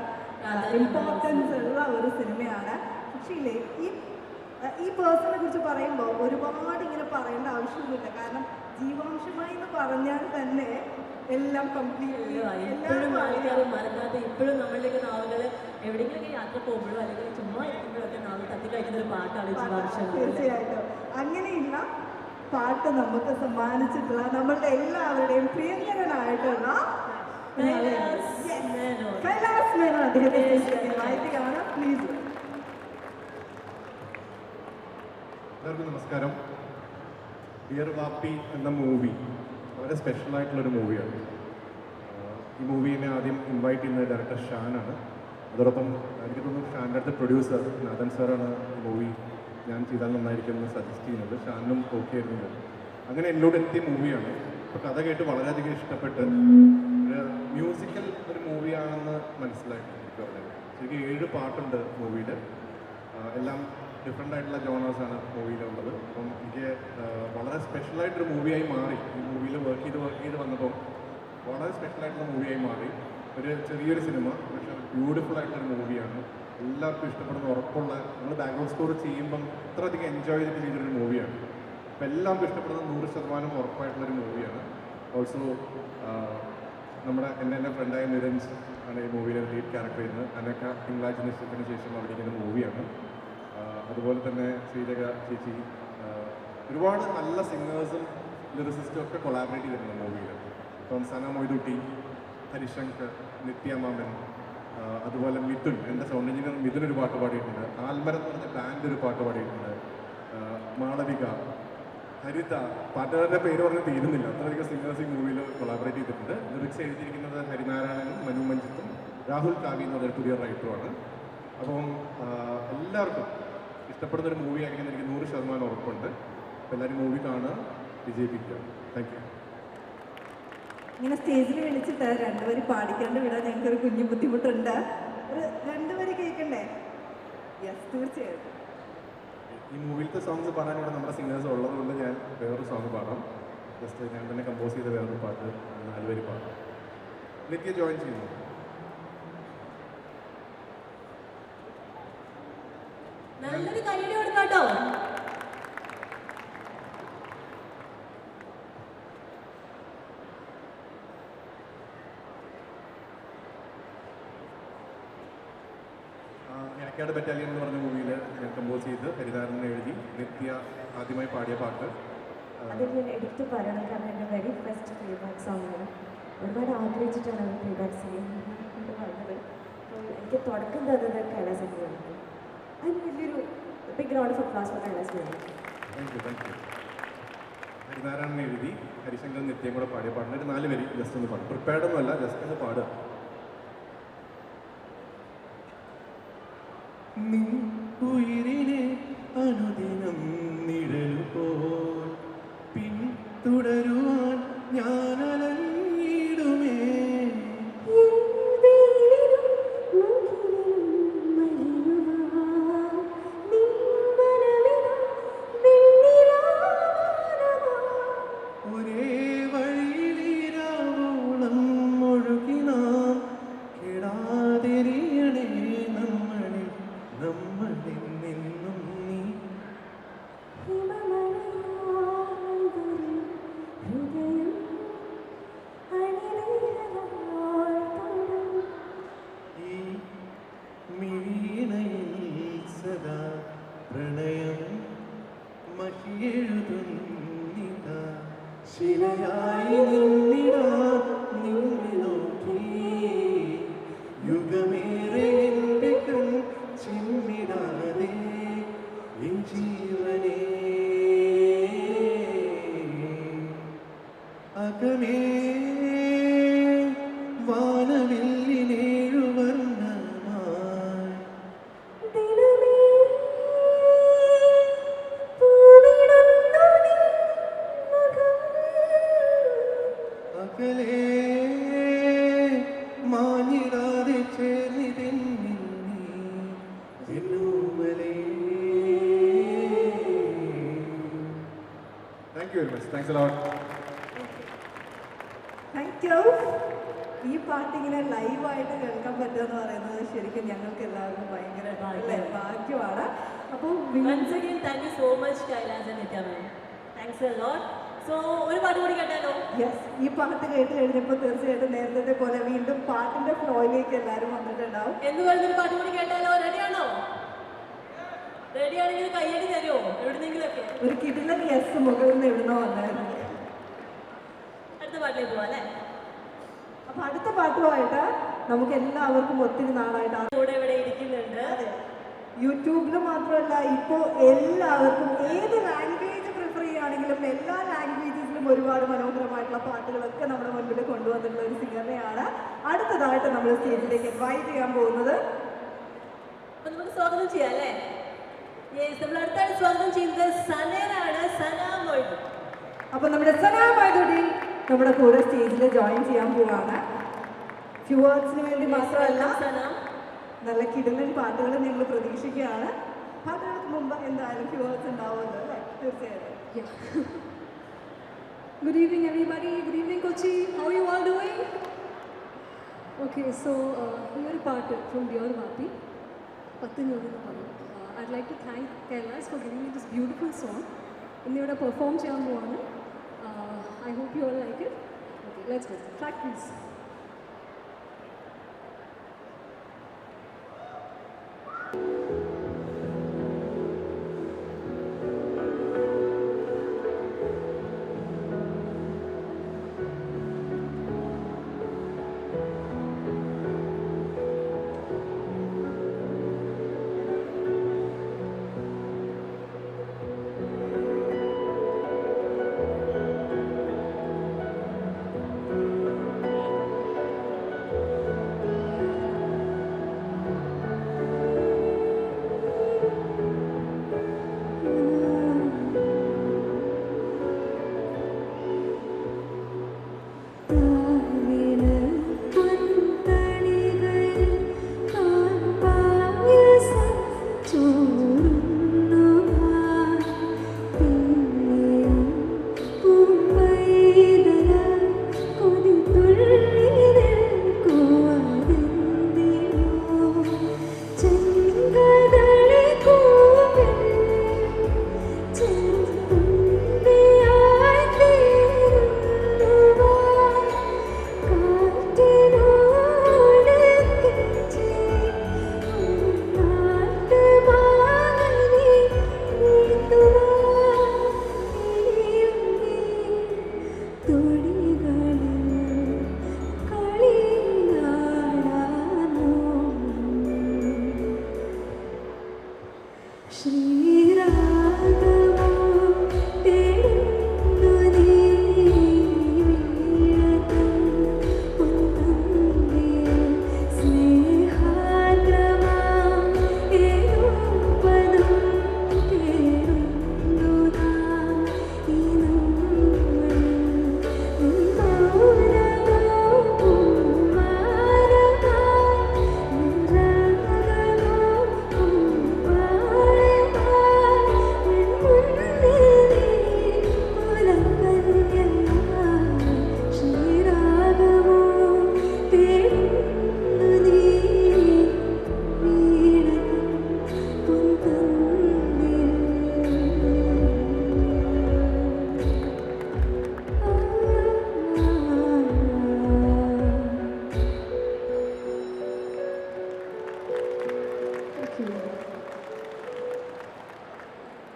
ഇമ്പോർട്ടൻസ് ഉള്ള ഒരു സിനിമയാണ്. പക്ഷേ ഇല്ലേ, ഈ പേഴ്സണെ കുറിച്ച് പറയുമ്പോൾ ഒരുപാട് ഇങ്ങനെ പറയേണ്ട ആവശ്യമൊന്നുമില്ല. കാരണം ജീവാംശമായി എന്ന് പറഞ്ഞാൽ തന്നെ എല്ലാം കംപ്ലീറ്റ്ലി
എപ്പോഴും ആൾക്കാർ മറക്കാതെ ഇപ്പോഴും നമ്മളിലേക്ക് നാവുകൾ എവിടെയെങ്കിലൊക്കെ യാത്ര പോകുമ്പോഴോ അല്ലെങ്കിൽ ചുമ്മാ ഇരിക്കുമ്പോഴൊക്കെ നാവ് തട്ടി കഴിക്കുന്ന ഒരു പാട്ടാണ് ജീവാംശം.
തീർച്ചയായിട്ടും അങ്ങനെയുള്ള പാട്ട് നമുക്ക് സമ്മാനിച്ചിട്ടുള്ള നമ്മളുടെ എല്ലാവരുടെയും പ്രിയങ്കരനായിട്ടുള്ള കൈലാസ് മേനോൻ അദ്ദേഹത്തെ വായിക്കുകയാണ്. പ്ലീസ്.
എല്ലാവർക്കും നമസ്കാരം. ഡിയർ വാപ്പി എന്ന മൂവി വളരെ സ്പെഷ്യലായിട്ടുള്ളൊരു മൂവിയാണ്. ഈ മൂവിനെ ആദ്യം ഇൻവൈറ്റ് ചെയ്യുന്നത് ഡയറക്ടർ ഷാനാണ്. അതോടൊപ്പം എനിക്ക് തോന്നുന്നു ഷാൻ്റെ അടുത്ത പ്രൊഡ്യൂസർ നാഥൻ സാറാണ് ഈ മൂവി ഞാൻ ചെയ്താൽ നന്നായിരിക്കും എന്ന് സജസ്റ്റ് ചെയ്യുന്നത്. ഷാനും ഓക്കെ ആയിരുന്നു. അങ്ങനെ എന്നോട് എത്തിയ മൂവിയാണ്. അപ്പോൾ കഥ കേട്ട് വളരെയധികം ഇഷ്ടപ്പെട്ട് ഒരു മ്യൂസിക്കൽ ഒരു മൂവിയാണെന്ന് മനസ്സിലാക്കി. എനിക്ക് പറഞ്ഞത് ശരിക്കും 7 പാട്ടുണ്ട് മൂവിയിൽ. എല്ലാം ഡിഫറെൻ്റ് ആയിട്ടുള്ള ജോണേഴ്സാണ് മൂവിയിലുള്ളത്. അപ്പം എനിക്ക് വളരെ സ്പെഷ്യലായിട്ടൊരു മൂവിയായി മാറി. ഈ മൂവിയിൽ വർക്ക് ചെയ്ത് വന്നപ്പോൾ വളരെ സ്പെഷ്യലായിട്ടുള്ള മൂവിയായി മാറി. ഒരു ചെറിയൊരു സിനിമ, പക്ഷേ ബ്യൂട്ടിഫുൾ ആയിട്ടൊരു മൂവിയാണ്. എല്ലാവർക്കും ഇഷ്ടപ്പെടുന്ന ഉറപ്പുള്ള, നമ്മൾ ബാക്ക്ഗ്രൗണ്ട് സ്കോർ ചെയ്യുമ്പം അത്രയധികം എൻജോയ് ചെയ്തിട്ട് ചെയ്തൊരു മൂവിയാണ്. അപ്പോൾ എല്ലാവർക്കും ഇഷ്ടപ്പെടുന്ന 100% ഉറപ്പായിട്ടുള്ളൊരു മൂവിയാണ്. ഓൾസോ നമ്മുടെ എൻ്റെ ഫ്രണ്ടായ നിരഞ്ജ് ആണ് ഈ മൂവിയിലെ ലീഡ് ക്യാരക്ടർ ചെയ്യുന്നത്. അനക്ക തിങ്കളാഴ്ച നിശ്ചയത്തിന് ശേഷം അഭിനയിക്കുന്ന മൂവിയാണ്. അതുപോലെ തന്നെ ശ്രീരേഖ ചേച്ചി, ഒരുപാട് നല്ല സിംഗേഴ്സും ലിറിസിസ്റ്റും ഒക്കെ കൊളാബറേറ്റ് ചെയ്തിട്ടുണ്ട് മൂവിയിൽ. ഇപ്പം സന മൊയ്തുട്ടി, ഹരിശങ്കർ, നിത്യ മാമൻ, അതുപോലെ മിഥുൻ, എൻ്റെ സൗണ്ട് എഞ്ചിനീയർ മിഥുൻ ഒരു പാട്ട് പാടിയിട്ടുണ്ട്. ആൽമരം എന്ന് പറഞ്ഞ ബാൻഡ് ഒരു പാട്ട് പാടിയിട്ടുണ്ട്. മാളവിക, ഹരിത, പാട്ടുകാരുടെ പേര് പറഞ്ഞ് തീരുന്നില്ല, അത്രയധികം സിംഗേഴ്സ് ഈ മൂവിയിൽ കൊളാബറേറ്റ് ചെയ്തിട്ടുണ്ട്. ലിറിക്സ് എഴുതിയിരിക്കുന്നത് ഹരിനാരായണനും മനു മഞ്ജിത്തും രാഹുൽ കാവി എന്ന് പറഞ്ഞൊരു പുതിയ റൈറ്ററുമാണ്. അപ്പം എല്ലാവർക്കും ഇഷ്ടപ്പെടുന്ന ഒരു മൂവി ആയിരിക്കും എനിക്ക് 100% ഉറപ്പുണ്ട്. അപ്പോൾ എല്ലാവരും മൂവി കാണുക, വിജയിപ്പിക്കുക. Thank you.
ഇങ്ങനെ സ്റ്റേജിൽ വിളിച്ചിട്ട് 2 വരി പാടിക്കാണ്ട് വിടാൻ ഞങ്ങൾക്കൊരു കുഞ്ഞു ബുദ്ധിമുട്ടുണ്ട്. ഒരു 2 വരി കേൾക്കണ്ടേ? യെസ്, തീർച്ചയായിട്ടും.
ഈ മൂവിയിലത്തെ സോങ്സ് പാടാൻ ഇവിടെ നമ്മുടെ സിംഗേഴ്സ് ഉള്ളതുകൊണ്ട് ഞാൻ വേറൊരു സോങ് പാടാം. ജസ്റ്റ് ഞാൻ തന്നെ കമ്പോസ് ചെയ്ത വേറൊരു പാട്ട് 4 വരി പാടാം. നിത്യ ജോയിൻ ചെയ്യുന്നു.
നല്ലൊരു കൈയ്യടി കൊടുക്കാട്ടോ.
ഇടയ്ക്കാട് ബറ്റാലിയൻ എന്ന് പറഞ്ഞ മൂവിയിൽ ഞാൻ കമ്പോസ് ചെയ്ത് ഹരിനാരായണൻ എഴുതി നിത്യ ആദ്യമായി പാടിയ പാട്ട്.
അത് ഞാൻ എടുത്ത് പറയണം, കാരണം എൻ്റെ വെരി ഫസ്റ്റ് പ്ലേബാക്ക് സോങ്ങാണ്. ഒരുപാട് ആഗ്രഹിച്ചിട്ടാണ് അത് പ്ലേബാക്ക് സോങ് വന്നത്. അപ്പോൾ എനിക്ക് തുടക്കം തന്നത് കൈലാസമാണ്. അതിന് വലിയൊരു big round of applause for കൈലാസമാണ്.
Thank you. ഹരിനാരായണൻ എഴുതി ഹരിശങ്കർ നിത്യം കൂടെ പാടിയ പാടിന് ഒരു 4 വരി ജസ്റ്റ് ഒന്ന് പാടും. പ്രിപ്പയർഡ് ഒന്നുമല്ല, ജസ്റ്റ് ഒന്ന് പാടുക. ഉയിരിനെ അനുദിനം നിഴലുപോൽ പിന്തുടരുവാൻ ഞാനലഞ്ഞിടുമേ. ഒരേ വഴിയിലിരാവോളം ഒഴുകി നാം കെടാതിരിയണേ നമ്മളിൽ നിന്നും നീ. ഈ മിഴിനയിൽ സദാ പ്രണയം മഷിയെഴുതുന്നിതാ. ശിലയായി നിന്നിടാ നിന്നെ നോക്കി യുഗമേറെ എൻ്റെ കൺ ചിമ്മിടാതെ എൻ ജീവനേ. അകമേ വാനവില്ലിനേഴു വർണ്ണമായി അകലേ മാഞ്ഞിടാതെ ചേർന്നിതെന്നിൽ എന്നൂമലേ. Thank you very much. Thanks a lot.
Thank you. ഈ പാട്ട് ഇങ്ങനെ ലൈവായിട്ട് കേൾക്കാൻ പറ്റുക എന്ന് പറയുന്നത് ശരിക്കും ഞങ്ങൾക്ക് എല്ലാവർക്കും ഭയങ്കര ഭാഗ്യമാണ്. അപ്പോൾ
Once again, thank you so much, Kailash and Nitya ma'am. Thanks a lot. So, ഒരു പാട്ട് കൂടി കേട്ടാലോ?
യെസ്, ഈ പാട്ട് കേട്ട് കഴിഞ്ഞപ്പോൾ തീർച്ചയായിട്ടും നേരത്തെ പോലെ വീണ്ടും പാട്ടിന്റെ ഫ്ലോയിലേക്ക് എല്ലാവരും വന്നിട്ടുണ്ടാവും.
എന്ന് പറയുന്നൊരു പാട്ട് കൂടി കേട്ടാലോ? റെഡിയാണോ? റെഡിയാണെങ്കിൽ കയ്യടി തരുമോ എവിടുന്നെങ്കിലൊക്കെ?
ഒരു കിടിലൻ യെസ് മുകളിൽ നിന്ന് എവിടുന്നോ വന്നായിരുന്നു.
അടുത്ത പാട്ടിലേക്ക് പോവാം അല്ലേ?
അപ്പൊ അടുത്ത പാട്ടുമായിട്ട് നമുക്ക് എല്ലാവർക്കും ഒത്തിരി നാളായിട്ട്
കൂടെ ഇവിടെ ഇരിക്കുന്നുണ്ട്.
അതെ, യൂട്യൂബിൽ മാത്രമല്ല ഇപ്പോൾ എല്ലാവർക്കും ഏത് ലാംഗ്വേജ് പ്രിഫർ ചെയ്യുകയാണെങ്കിലും എല്ലാ ലാംഗ്വേജസിലും ഒരുപാട് മനോഹരമായിട്ടുള്ള പാട്ടുകളൊക്കെ നമ്മുടെ മുൻപിൽ കൊണ്ടുവന്നിട്ടുള്ള ഒരു സിംഗറിനെയാണ് അടുത്തതായിട്ട് നമ്മൾ സ്റ്റേജിലേക്ക് ഇൻവൈറ്റ് ചെയ്യാൻ പോകുന്നത്.
അപ്പൊ നമുക്ക് സ്വാഗതം ചെയ്യാം അല്ലേ? യെസ്, നമ്മൾ അടുത്തായി സ്വാഗതം ചെയ്യുന്നത് സനേനാണ്. സന മൊയ്തു.
അപ്പോൾ നമ്മുടെ സന മൈദുടി നമ്മുടെ കൂടെ സ്റ്റേജിൽ ജോയിൻ ചെയ്യാൻ പോവാണ്. ഫ്യൂ വേർഡ്സിന് വേണ്ടി മാത്രമല്ല,
സന,
നല്ല കിടലൻ പാട്ടുകൾ ഞങ്ങൾ പ്രതീക്ഷിക്കുകയാണ്. പാട്ടുകൾക്ക് മുമ്പ് എന്തായാലും ഫ്യൂ വേർഡ്സ് ഉണ്ടാവുമല്ലോ അല്ലേ? തീർച്ചയായിട്ടും.
Yeah. Good evening, everybody. Good evening, Kochi. How are you all doing? Okay, so here part from Dear Vapi, Pathinyodu Padu. I'd like to thank Kailash for giving me this beautiful song. Inniyoda perform cheyan povanu. I hope you all like it. Okay, let's go. Track please.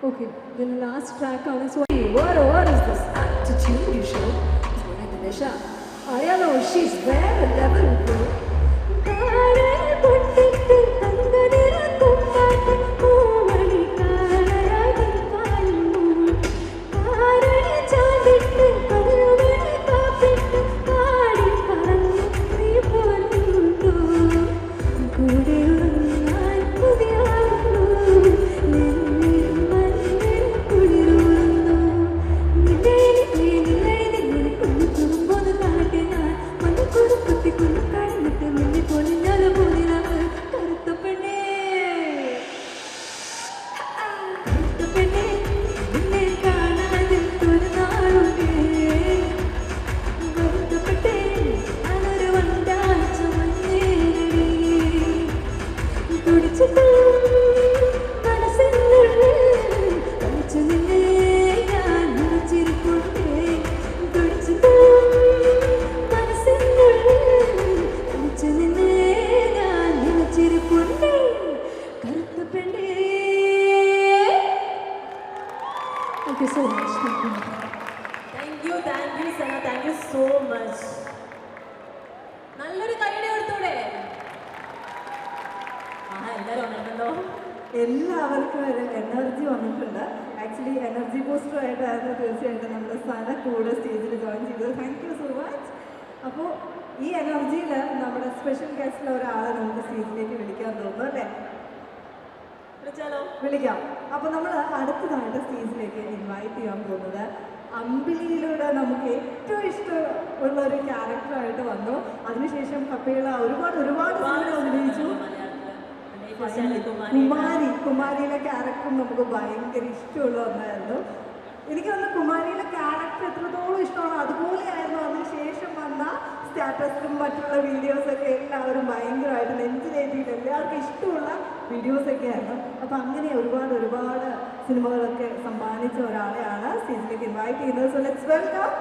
Okay, then the last track on this one. What is this attitude you show? It's one of the Nisha. I know she's very level pro. Thank you so much.
Thank you, Sana. Thank you so much. നല്ലൊരു കൈയുടെ കൊടുത്തൂടെ? എല്ലാവരും ഉണ്ടല്ലോ.
എല്ലാവർക്കും ഒരു energy വന്നിട്ടുണ്ട്. Actually energy booster ആയിട്ടായിരുന്നു തീർച്ചയായിട്ടും നമ്മുടെ സന കൂടെ സ്റ്റേജിൽ ജോയിൻ ചെയ്തത്. Thank you so much. അപ്പോൾ ഈ എനർജിയിൽ നമ്മുടെ സ്പെഷ്യൽ ഗസ്റ്റിൽ ഒരാളെ നമുക്ക് സ്റ്റേജിലേക്ക് വിളിക്കാൻ തോന്നുന്നു അല്ലേ?
വിളിച്ചാലോ?
വിളിക്കാം. അപ്പൊ നമ്മൾ അടുത്തതായിട്ട് സ്റ്റേജിലേക്ക് ഇൻവൈറ്റ് ചെയ്യാൻ പോകുന്നത് അമ്പിളിയിലൂടെ നമുക്ക് ഏറ്റവും ഇഷ്ടമുള്ള ഒരു ക്യാരക്ടറായിട്ട് വന്നു. അതിനുശേഷം കപ്പേള ഒരുപാട് സിനിമ അഭിനയിച്ചു. കുമാരിയിലെ ക്യാരക്ടറും നമുക്ക് ഭയങ്കര ഇഷ്ടമുള്ള ഒന്നായിരുന്നു. എനിക്ക് തോന്നുന്നു കുമാരിയിലെ ക്യാരക്ടർ എത്രത്തോളം ഇഷ്ടമാണോ അതുപോലെയായിരുന്നു അതിനുശേഷം വന്ന സ്റ്റാറ്റസും മറ്റുള്ള വീഡിയോസൊക്കെ എല്ലാവരും ഭയങ്കരമായിട്ട് നെഞ്ചിലേറ്റിയിട്ട് എല്ലാവർക്കും ഇഷ്ടമുള്ള വീഡിയോസൊക്കെ ആയിരുന്നു. അപ്പം അങ്ങനെ ഒരുപാട് സിനിമകളൊക്കെ സമ്മാനിച്ച ഒരാളെയാണ് സ്റ്റേജിലേക്ക് ഇൻവൈറ്റ് ചെയ്യുന്നത്. So let's welcome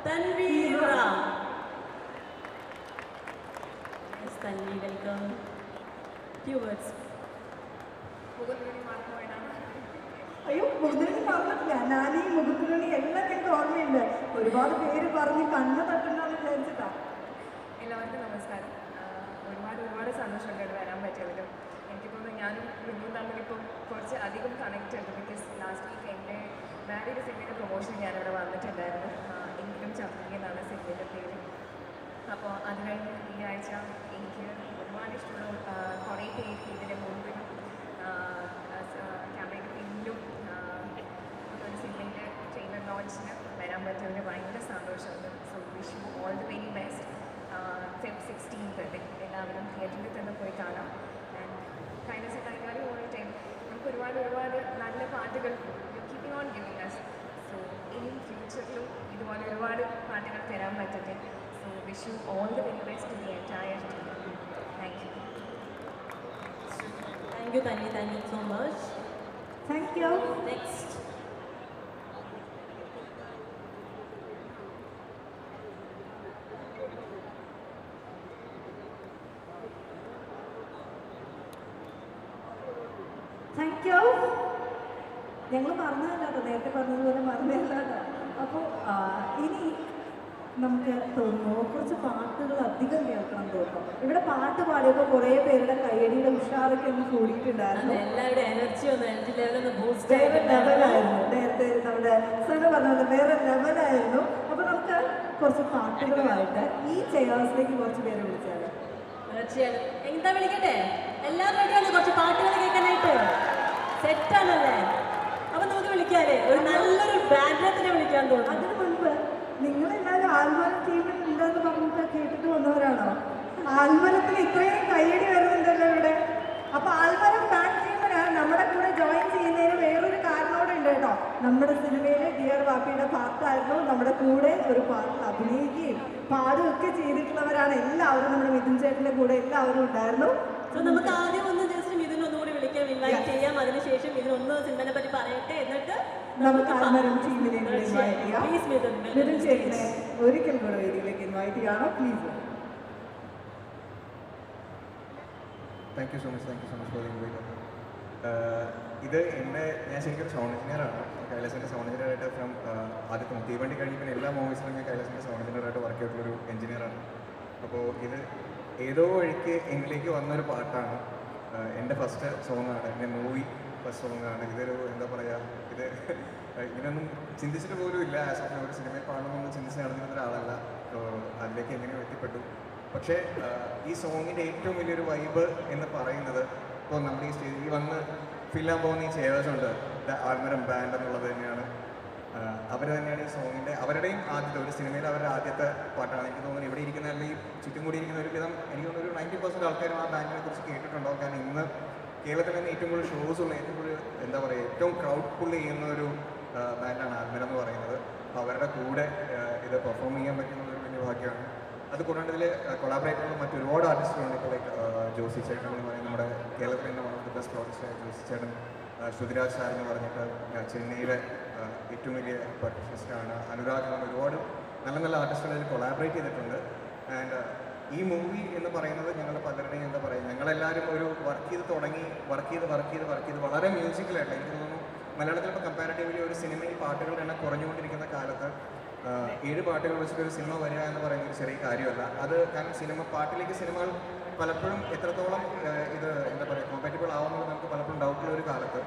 Tanveer Ram. Yes, Tanvi, welcome. Few words.
അയ്യോ മുകുന്ദനി പറഞ്ഞിട്ടില്ല. ഞാൻ ഈ മുകുന്ദനി എല്ലാം എനിക്ക് ഓർമ്മയുണ്ട്. ഒരുപാട് പേര് പറഞ്ഞ് കണ്ണ് തട്ടുണ്ടെന്ന് വിചാരിച്ചിട്ടാ.
എല്ലാവർക്കും നമസ്കാരം. ഒരുപാട് സന്തോഷമുണ്ട് ഇവിടെ വരാൻ പറ്റിയതിലും. എനിക്ക് തോന്നുന്നു ഞാനും റിന്യൂ തമ്മിൽ ഇപ്പം കുറച്ച് അധികം കണക്റ്റ് ഉണ്ട്. ബിക്കോസ് ലാസ്റ്റ് വീക്ക് എൻ്റെ മാരീഡ് സിനിമയുടെ പ്രൊമോഷൻ ഞാനിവിടെ വന്നിട്ടുണ്ടായിരുന്നു. എങ്കിലും ചന്ദ്രിക എന്നാണ് സിനിമയുടെ പേര്. അപ്പോൾ അത് കഴിഞ്ഞ് ഈ ആഴ്ച എനിക്ക് ഒരുപാട് ഇഷ്ടമുള്ള കുറേ പേര് ഇതിൻ്റെ മുമ്പിലും ക്യാമറയ്ക്ക് പിന്നിലും ഒരു സിനിമയുടെ ട്രെയിലർ ലോഞ്ചിന് വരാൻ പറ്റിയതിന് ഭയങ്കര സന്തോഷമുണ്ട്. So wish you all the very best. Feb 16th എല്ലാവരും തിയേറ്ററിൽ തന്നെ പോയി കാണാം. ആൻഡ് കൈൻഡ്സ് കഴിഞ്ഞാലും ഓരോ ടൈം നമുക്ക് ഒരുപാട് നല്ല പാട്ടുകൾ keeping on giving us. So ഇനി ഫ്യൂച്ചറിലും ഇതുപോലെ ഒരുപാട് പാട്ടുകൾ തരാൻ പറ്റട്ടെ. So wish you all the very best to the entire team. Thank you.
Thank you, Tanvi. Thank you so much.
Thank you.
Next.
Thank you. ഞങ്ങൾ പറഞ്ഞതല്ലാട്ടോ, നേരത്തെ പറഞ്ഞതുപോലെ മറന്നതല്ലാട്ടോ. അപ്പോൾ ഇനി നമുക്ക് തോന്നുന്നു കുറച്ച് പാട്ടുകൾ അധികം കേൾക്കണം തോന്നുന്നു. ഇവിടെ പാട്ട് പാടിയപ്പോൾ കുറേ പേരുടെ കയ്യടിയുടെ ഉഷാറൊക്കെ ഒന്ന് കൂടിയിട്ടുണ്ടായിരുന്നു.
എല്ലാവരുടെ എനർജി ലെവലൊന്ന് ബൂസ്റ്റ്
വേറെ ലെവലായിരുന്നു. നേരത്തെ നമ്മുടെ സന പറഞ്ഞത് വേറെ ലെവലായിരുന്നു. അപ്പോൾ നമുക്ക് കുറച്ച് പാട്ടുകളുമായിട്ട് ഈ ചെയേഴ്സിലേക്ക് കുറച്ച് പേര് വിളിച്ചാൽ
തീർച്ചയായും. എന്താ വിളിക്കട്ടെ? എല്ലാവരും റെഡിയാണ് കുറച്ച് പാട്ടുകൾ കേൾക്കാനായിട്ട്? സെറ്റാണല്ലേ? അപ്പൊ നമുക്ക് വിളിക്കാല്ലേ? ഒരു നല്ലൊരു ബാൻഡിനെ വിളിക്കാൻ തോന്നുന്നു.
അതിനു മുൻപ് നിങ്ങളെല്ലാവരും ആൽമരം ടീമിൽ ഉണ്ടെന്ന് പറഞ്ഞിട്ട് കേട്ടിട്ട് വന്നവരാണോ? ആൽമരത്തിന് ഇത്രയും കയ്യടി വരുന്നുണ്ടല്ലോ ഇവിടെ. അപ്പൊ ആൽമരം ബാൻഡ് ടീമിന് നമ്മുടെ കൂടെ ജോയിൻ ചെയ്യുന്നതിന് വേറൊരു കാരണോടെ ഉണ്ട് കേട്ടോ. നമ്മുടെ സിനിമയിലെ ഡിയർ വാപ്പിയുടെ പാട്ടായിരുന്നു. നമ്മുടെ കൂടെ ഒരു പാട്ട് അഭിനയിക്കുകയും പാടുകയൊക്കെ ചെയ്തിട്ടുള്ളവരാണ് എല്ലാവരും. നമ്മുടെ മിഥുൻ ചേട്ടൻ്റെ കൂടെ എല്ലാവരും ഉണ്ടായിരുന്നു.
സോ നമുക്ക് ആദ്യം ഒന്ന് ജസ്റ്റ് ഇതിനൊന്നുകൂടി വിളിക്കാം, ഇൻവൈറ്റ് ചെയ്യാം. അതിനുശേഷം ഇതിനൊന്ന് സിനിമനെ പറ്റി പറയട്ടെ, എന്നിട്ട്
നമുക്ക് ആൽമരം ടീമിനെ ഇൻവൈറ്റ് ചെയ്യാം.
പ്ലീസ്
മിഥുൻ ചേട്ടനെ ഒരിക്കൽ കൂടെ വേദിയിലേക്ക് ഇൻവൈറ്റ് ചെയ്യാണോ please?
Thank you so much for invite. ഇത് ഞാൻ ശരിക്കും ഒരു സൗണ്ട് എഞ്ചിനീയറാണ്. കൈലാസിൻ്റെ സൗണ്ട് എഞ്ചിനീയറായിട്ട് ഫ്രം ആദ്യത്തെ തീവണ്ടി കഴിഞ്ഞ് പിന്നെ എല്ലാ മൂവീസിലും ഞാൻ കൈലാസിൻ്റെ സൗണ്ട് എഞ്ചിനീയറായിട്ട് വർക്ക് ചെയ്തിട്ടുള്ളൊരു എഞ്ചിനീയറാണ്. അപ്പോൾ ഇത് ഏതോ വഴിക്ക് എന്നിലേക്ക് വന്നൊരു പാട്ടാണ്. എൻ്റെ ഫസ്റ്റ് സോങ്ങാണ്, എൻ്റെ മൂവി ഫസ്റ്റ് സോങ്ങാണ്. ഇതൊരു എന്താ പറയുക, ഇത് ഇങ്ങനെയൊന്നും ചിന്തിച്ചിട്ട് പോലും ഇല്ല. ആസ് ഓഫ് ഒരു സിനിമയിൽ പാടണമെന്ന് ചിന്തിച്ച് നടന്നിരുന്ന ഒരാളല്ല. അതിലേക്ക് എങ്ങനെയോ എത്തിപ്പെട്ടു. പക്ഷേ ഈ സോങ്ങിൻ്റെ ഏറ്റവും വലിയൊരു വൈബ് എന്ന് പറയുന്നത് ഇപ്പോൾ നമ്മൾ ഈ സ്റ്റേജിൽ വന്ന് ഫില്ലാൻ പോകുന്ന ഈ ചേവേഴ്സുണ്ട്, ആൽമരം ബാൻഡ് എന്നുള്ളത് തന്നെയാണ്. അവർ തന്നെയാണ് ഈ സോങ്ങിൻ്റെ അവരുടെയും ആദ്യത്തെ ഒരു സിനിമയിൽ അവരുടെ ആദ്യത്തെ പാട്ടാണ്. എനിക്ക് തോന്നുന്നു ഇവിടെ ഇരിക്കുന്ന അല്ലെങ്കിൽ ചുറ്റും കൂടി ഇരിക്കുന്ന ഒരു വിധം എനിക്ക് തോന്നുന്നു ഒരു 90% ആൾക്കാരും ആ ബാൻഡിനെ കുറിച്ച് കേട്ടിട്ടുണ്ടാവും. കാരണം ഇന്ന് കേരളത്തിൽ തന്നെ ഏറ്റവും കൂടുതൽ ഷോസ് ഉള്ള ഏറ്റവും കൂടുതൽ എന്താ പറയുക ഏറ്റവും ക്രൗഡ് പുൾ ചെയ്യുന്ന ഒരു ബാൻഡാണ് ആൽമരം എന്ന് പറയുന്നത്. അവരുടെ കൂടെ ഇത് പെർഫോം ചെയ്യാൻ പറ്റുന്നത് ഒരു വലിയ ഭാഗ്യമാണ്. അത് കൂടാണ്ട് ഇതിൽ കൊളാബറേറ്റ് ചെയ്യുന്ന മറ്റൊരുപാട് ആർട്ടിസ്റ്റുകളുണ്ട്. ഇപ്പോൾ ലൈക്ക് ജോസി ചേട്ടൻ എന്ന് പറയുന്നത് നമ്മുടെ കേരളത്തിൽ തന്നെ വൺ ഓഫ് ദി ബെസ്റ്റ് പ്രോഡക്റ്റ്സായ ജോസി ചേട്ടൻ, ശ്രുതിരാജ് സാർ എന്ന് പറഞ്ഞിട്ട് ചെന്നൈയിലെ ഏറ്റവും വലിയ പെർഫെക്ഷനിസ്റ്റാണ്. അനുരാഗ് എന്ന് ഒരുപാട് നല്ല ആർട്ടിസ്റ്റുകൾ ഇതിൽ കൊളാബറേറ്റ് ചെയ്തിട്ടുണ്ട്. ആൻഡ് ഈ മൂവി എന്ന് പറയുന്നത് ഞങ്ങളുടെ പലരുടെയും എന്താ പറയുക, ഞങ്ങളെല്ലാവരും ഒരു വർക്ക് ചെയ്ത് വളരെ മ്യൂസിക്കലായിട്ട് എനിക്ക് തോന്നുന്നു മലയാളത്തിൽ ഇപ്പോൾ കമ്പാരിറ്റീവ്ലി ഒരു സിനിമയിൽ പാട്ടുകളുടെ എണ്ണം കുറഞ്ഞുകൊണ്ടിരിക്കുന്ന കാലത്ത് 7 പാട്ടുകൾ വെച്ചിട്ട് ഒരു സിനിമ വരിക എന്ന് പറയുന്നത് ഒരു ചെറിയ കാര്യമല്ല. അത് കാരണം പാട്ടിലേക്ക് സിനിമകൾ പലപ്പോഴും എത്രത്തോളം ഇത് എന്താ പറയുക കോമ്പാറ്റബിൾ ആവുന്നത് നമുക്ക് പലപ്പോഴും ഡൗട്ടുള്ള ഒരു കാലത്ത്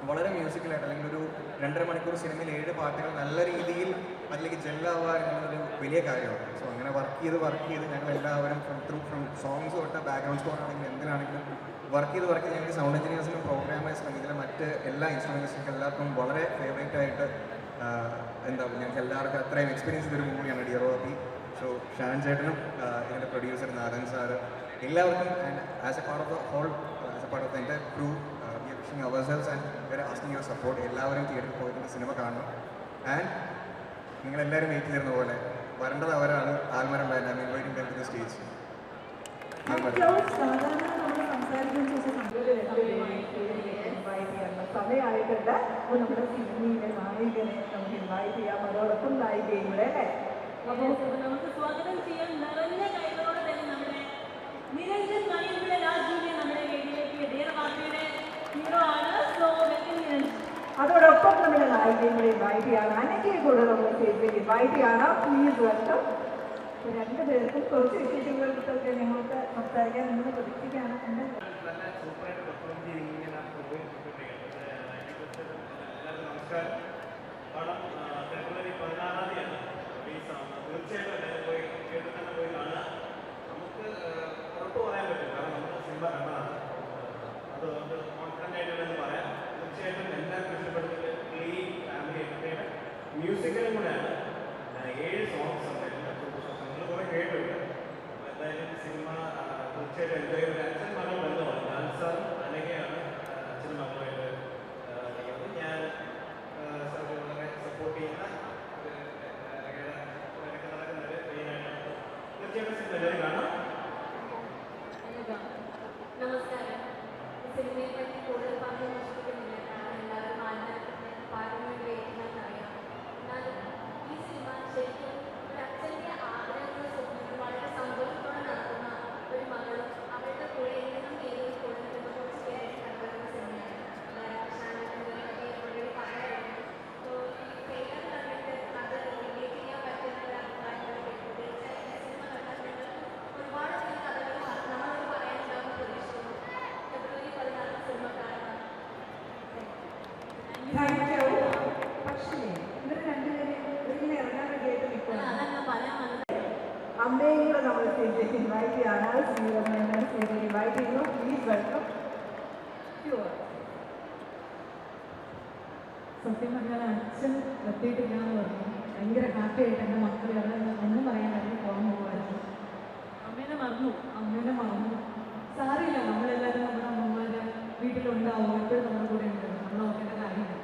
വളരെ മ്യൂസിക്കലായിട്ട് അല്ലെങ്കിൽ ഒരു 2.5 മണിക്കൂർ സിനിമയിൽ 7 പാട്ടുകൾ നല്ല രീതിയിൽ അതിലേക്ക് ജെല്ലാവുക എന്നുള്ളതൊരു വലിയ കാര്യമാണ്. സോ അങ്ങനെ വർക്ക് ചെയ്ത് ഞങ്ങൾ എല്ലാവരും ഫ്രം സോങ്സ് തൊട്ട് ബാക്ക്ഗ്രൗണ്ട് സ്കോർ ആണെങ്കിലും എന്തിനാണെങ്കിലും വർക്ക് ചെയ്ത് ഞങ്ങൾക്ക് സൗണ്ട് എഞ്ചിനീയേഴ്സിനും പ്രോഗ്രാമേഴ്സിനും ഇതിലെ മറ്റ് എല്ലാ ഇൻസ്ട്രുമെൻറ്റ്സിനും എല്ലാവർക്കും വളരെ ഫേവറേറ്റ് ആയിട്ട് എന്താ ഞങ്ങൾക്ക് എല്ലാവർക്കും അത്രയും എക്സ്പീരിയൻസ് ചെയ്തൊരു മൂവിയാണ് ഡിയർ വാപ്പി. സോ ഷാൻ ചേട്ടനും ഇതിൻ്റെ പ്രൊഡ്യൂസർ നാരായൺ സാറ് എല്ലാവർക്കും and as a part of the whole as a part of the എൻ്റെ crew we are wishing ourselves and we are asking your support. എല്ലാവരും തിയേറ്ററിൽ പോയിട്ട് സിനിമ കാണണം. ആൻഡ് നിങ്ങളെല്ലാവരും വെയിറ്റ് ചെയ്യുന്ന പോലെ വരേണ്ടത് അവരാണ്. ആൽമരം വേണ്ട inviting them to the stage.
സാധാരണ നമ്മൾ സംസാരിക്കുന്ന സമയമായിട്ടുണ്ട്. അപ്പോൾ നമ്മുടെ സിനിമയിലെ നായികനെ നമുക്ക് ഇൻവൈറ്റ് ചെയ്യാം, അതോടൊപ്പം നായികയും കൂടെ അല്ലേ?
അപ്പോൾ നമുക്ക് സ്വാഗതം ചെയ്യാൻ നിറഞ്ഞ കൈകളോടെ തന്നെ നമ്മുടെ നിരഞ്ജൻ മണിയുടെ രാജുവിനെ നമ്മുടെ വേദിയിലേക്ക് ഡിയർ വാപ്പിയുടെ ഹീറോ ആണ്. So welcome Niranjan.
അതോടൊപ്പം നമ്മുടെ നായികയും കൂടെ ഇൻവൈറ്റ് ചെയ്യാണ്. അനക്കയെ കൂടെ നമ്മൾ സ്റ്റേജിലേക്ക് ഇൻവൈറ്റ് ചെയ്യണം. Please welcome. രണ്ടുപേർക്കും കുറച്ച് വിശേഷങ്ങളൊക്കെ ഞങ്ങൾക്ക് സംസാരിക്കാൻ നിങ്ങൾ പ്രതീക്ഷിക്കുകയാണ്.
പടം ഫെബ്രുവരി 16-ാം തീയതിയാണ് റിലീസാവുന്നത്. തീർച്ചയായിട്ടും എല്ലാവരും പോയി തിയേറ്ററിൽ തന്നെ പോയി കാണുക. നമുക്ക് ഉറപ്പ് പറയാൻ പറ്റും, കാരണം നമ്മൾ സിനിമ കണ്ടതാണ്. അതുകൊണ്ട് കോൺഫിഡൻ്റ് ആയിട്ട് തന്നെ പറയാം. തീർച്ചയായിട്ടും എല്ലാവർക്കും ഇഷ്ടപ്പെടുന്നത് ക്ലീൻ ഫാമിലി എൻ്റർടൈൻമെൻറ്റ് മ്യൂസിക്കലും കൂടെയാണ്. 7 സോങ്സ് ഉണ്ട്. നിങ്ങൾ കുറേ കേട്ടിട്ടുണ്ട്. അപ്പോൾ എന്തായാലും സിനിമ തീർച്ചയായിട്ടും എൻജോയ് ചെയ്യുന്ന അച്ഛൻ മകൾ ബന്ധമാണ്. ഡാൻസറും അനഘയാണ് അച്ഛനും മകളുമായിട്ട് ഞാൻ വളരെ സപ്പോർട്ട് ചെയ്യുന്ന നടക്കുന്നത് മെയിനായിട്ടാണ്. തീർച്ചയായിട്ടും സിനിമ എല്ലാവരും കാണാം.
നമസ്കാരം. സിനിമയെ പറ്റി കൂടുതൽ പറഞ്ഞു നശിപ്പിക്കുന്നില്ല, കാരണം എല്ലാവരും പാട്ടിന് വേണ്ടി വെയിറ്റിംഗാണെന്നറിയാം. എന്നാലും ഈ സിനിമ ശരിക്കും ഒരു അച്ഛൻ്റെ ആഗ്രഹങ്ങളും സ്വപ്നങ്ങളും വളരെ സന്തോഷത്തോടെ നടത്തുന്ന ഒരു മകളും അവരുടെ കൂടെ എന്നും ഏതൊരു കൂടെ നിൽക്കുന്ന കുറച്ച് പേരായിട്ട് കണ്ടുവരുന്ന സിനിമയാണ്. ഓൾറെഡി പറയാറുണ്ട്. സോ ഈ ട്രെയിലർ കണ്ടിട്ട് അത് റിലേറ്റ് ചെയ്യാൻ പറ്റുന്ന അഭിപ്രായങ്ങളൊക്കെ തീർച്ചയായും ഈ സിനിമ കണ്ടാൽ നിങ്ങൾ ഒരുപാട് കഥകൾ നമ്മളോട് പറയാനുണ്ടാകുന്ന പ്രതീക്ഷിക്കുന്നു. ഫെബ്രുവരി 16 സിനിമ കാണാം.
പക്ഷേ ഇവർ രണ്ടുപേരും ഇങ്ങനെ ഇറങ്ങാൻ വേണ്ടിയായിട്ട് നിൽക്കണം.
അതല്ല പറയാൻ വന്നത്.
അമ്മയും കൂടെ നമ്മൾ സ്റ്റേജിലേക്ക് ഇൻവൈറ്റ് ചെയ്യാണ്. സ്റ്റേജിലേക്ക് ഇൻവൈറ്റ് ചെയ്യുന്നു. Please welcome.
സത്യം പറഞ്ഞാൽ അച്ഛൻ എത്തിയിട്ടില്ല എന്ന് പറഞ്ഞു. ഭയങ്കര ഹാപ്പി ആയിട്ട് എൻ്റെ മക്കൾ ഒന്നും പറയാൻ കഴിഞ്ഞ് പോകാൻ പോകുമായിരുന്നു.
അമ്മേനെ മറന്നു.
അമ്മേനെ മറന്നു. സാരമില്ല, നമ്മളെല്ലാവരും നമ്മുടെ അമ്മമാരെ വീട്ടിലുണ്ടാവും, എപ്പോഴും നമ്മുടെ കൂടെ ഉണ്ട്. നമ്മൾ നോക്കേണ്ട കാര്യമില്ല.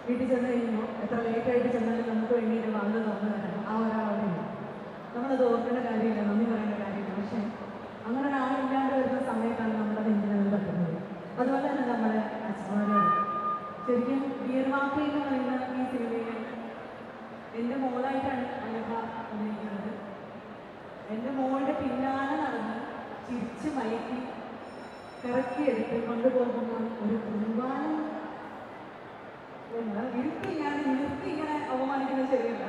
വീട്ടിൽ ചെന്ന് കഴിയുമ്പോൾ എത്ര ലേറ്റായിട്ട് ചെന്നാലും നമുക്ക് വേണ്ടിയിട്ട് വാങ്ങ് തുറന്നു തരാം. ആ ഒരാളവിടെയില്ല. നമ്മളത് ഓർക്കേണ്ട കാര്യമില്ല, നന്ദി പറയേണ്ട കാര്യമില്ല. പക്ഷേ അങ്ങനെ ഒരാളില്ലാണ്ട് വരുന്ന സമയത്താണ് നമ്മുടെ നെഞ്ചിനത് പറ്റുന്നത്. അതുപോലെ തന്നെ നമ്മുടെ അച്ഛന്മാരോട് ശരിക്കും ഡിയർ വാപ്പി എന്ന് പറയുന്ന ഈ സിനിമയിൽ എൻ്റെ മോളായിട്ടാണ് അനഘ അഭിനയിക്കുന്നത്. എൻ്റെ മോളുടെ പിന്നാലെ നടന്ന് ചിരിച്ച് മയക്കി കറക്കിയെടുത്ത് കൊണ്ടുപോകുന്ന ഒരു കുർബാന ഇരുത്തി ഇങ്ങനെ അവമാനിക്കുന്നത് ശരിയല്ല.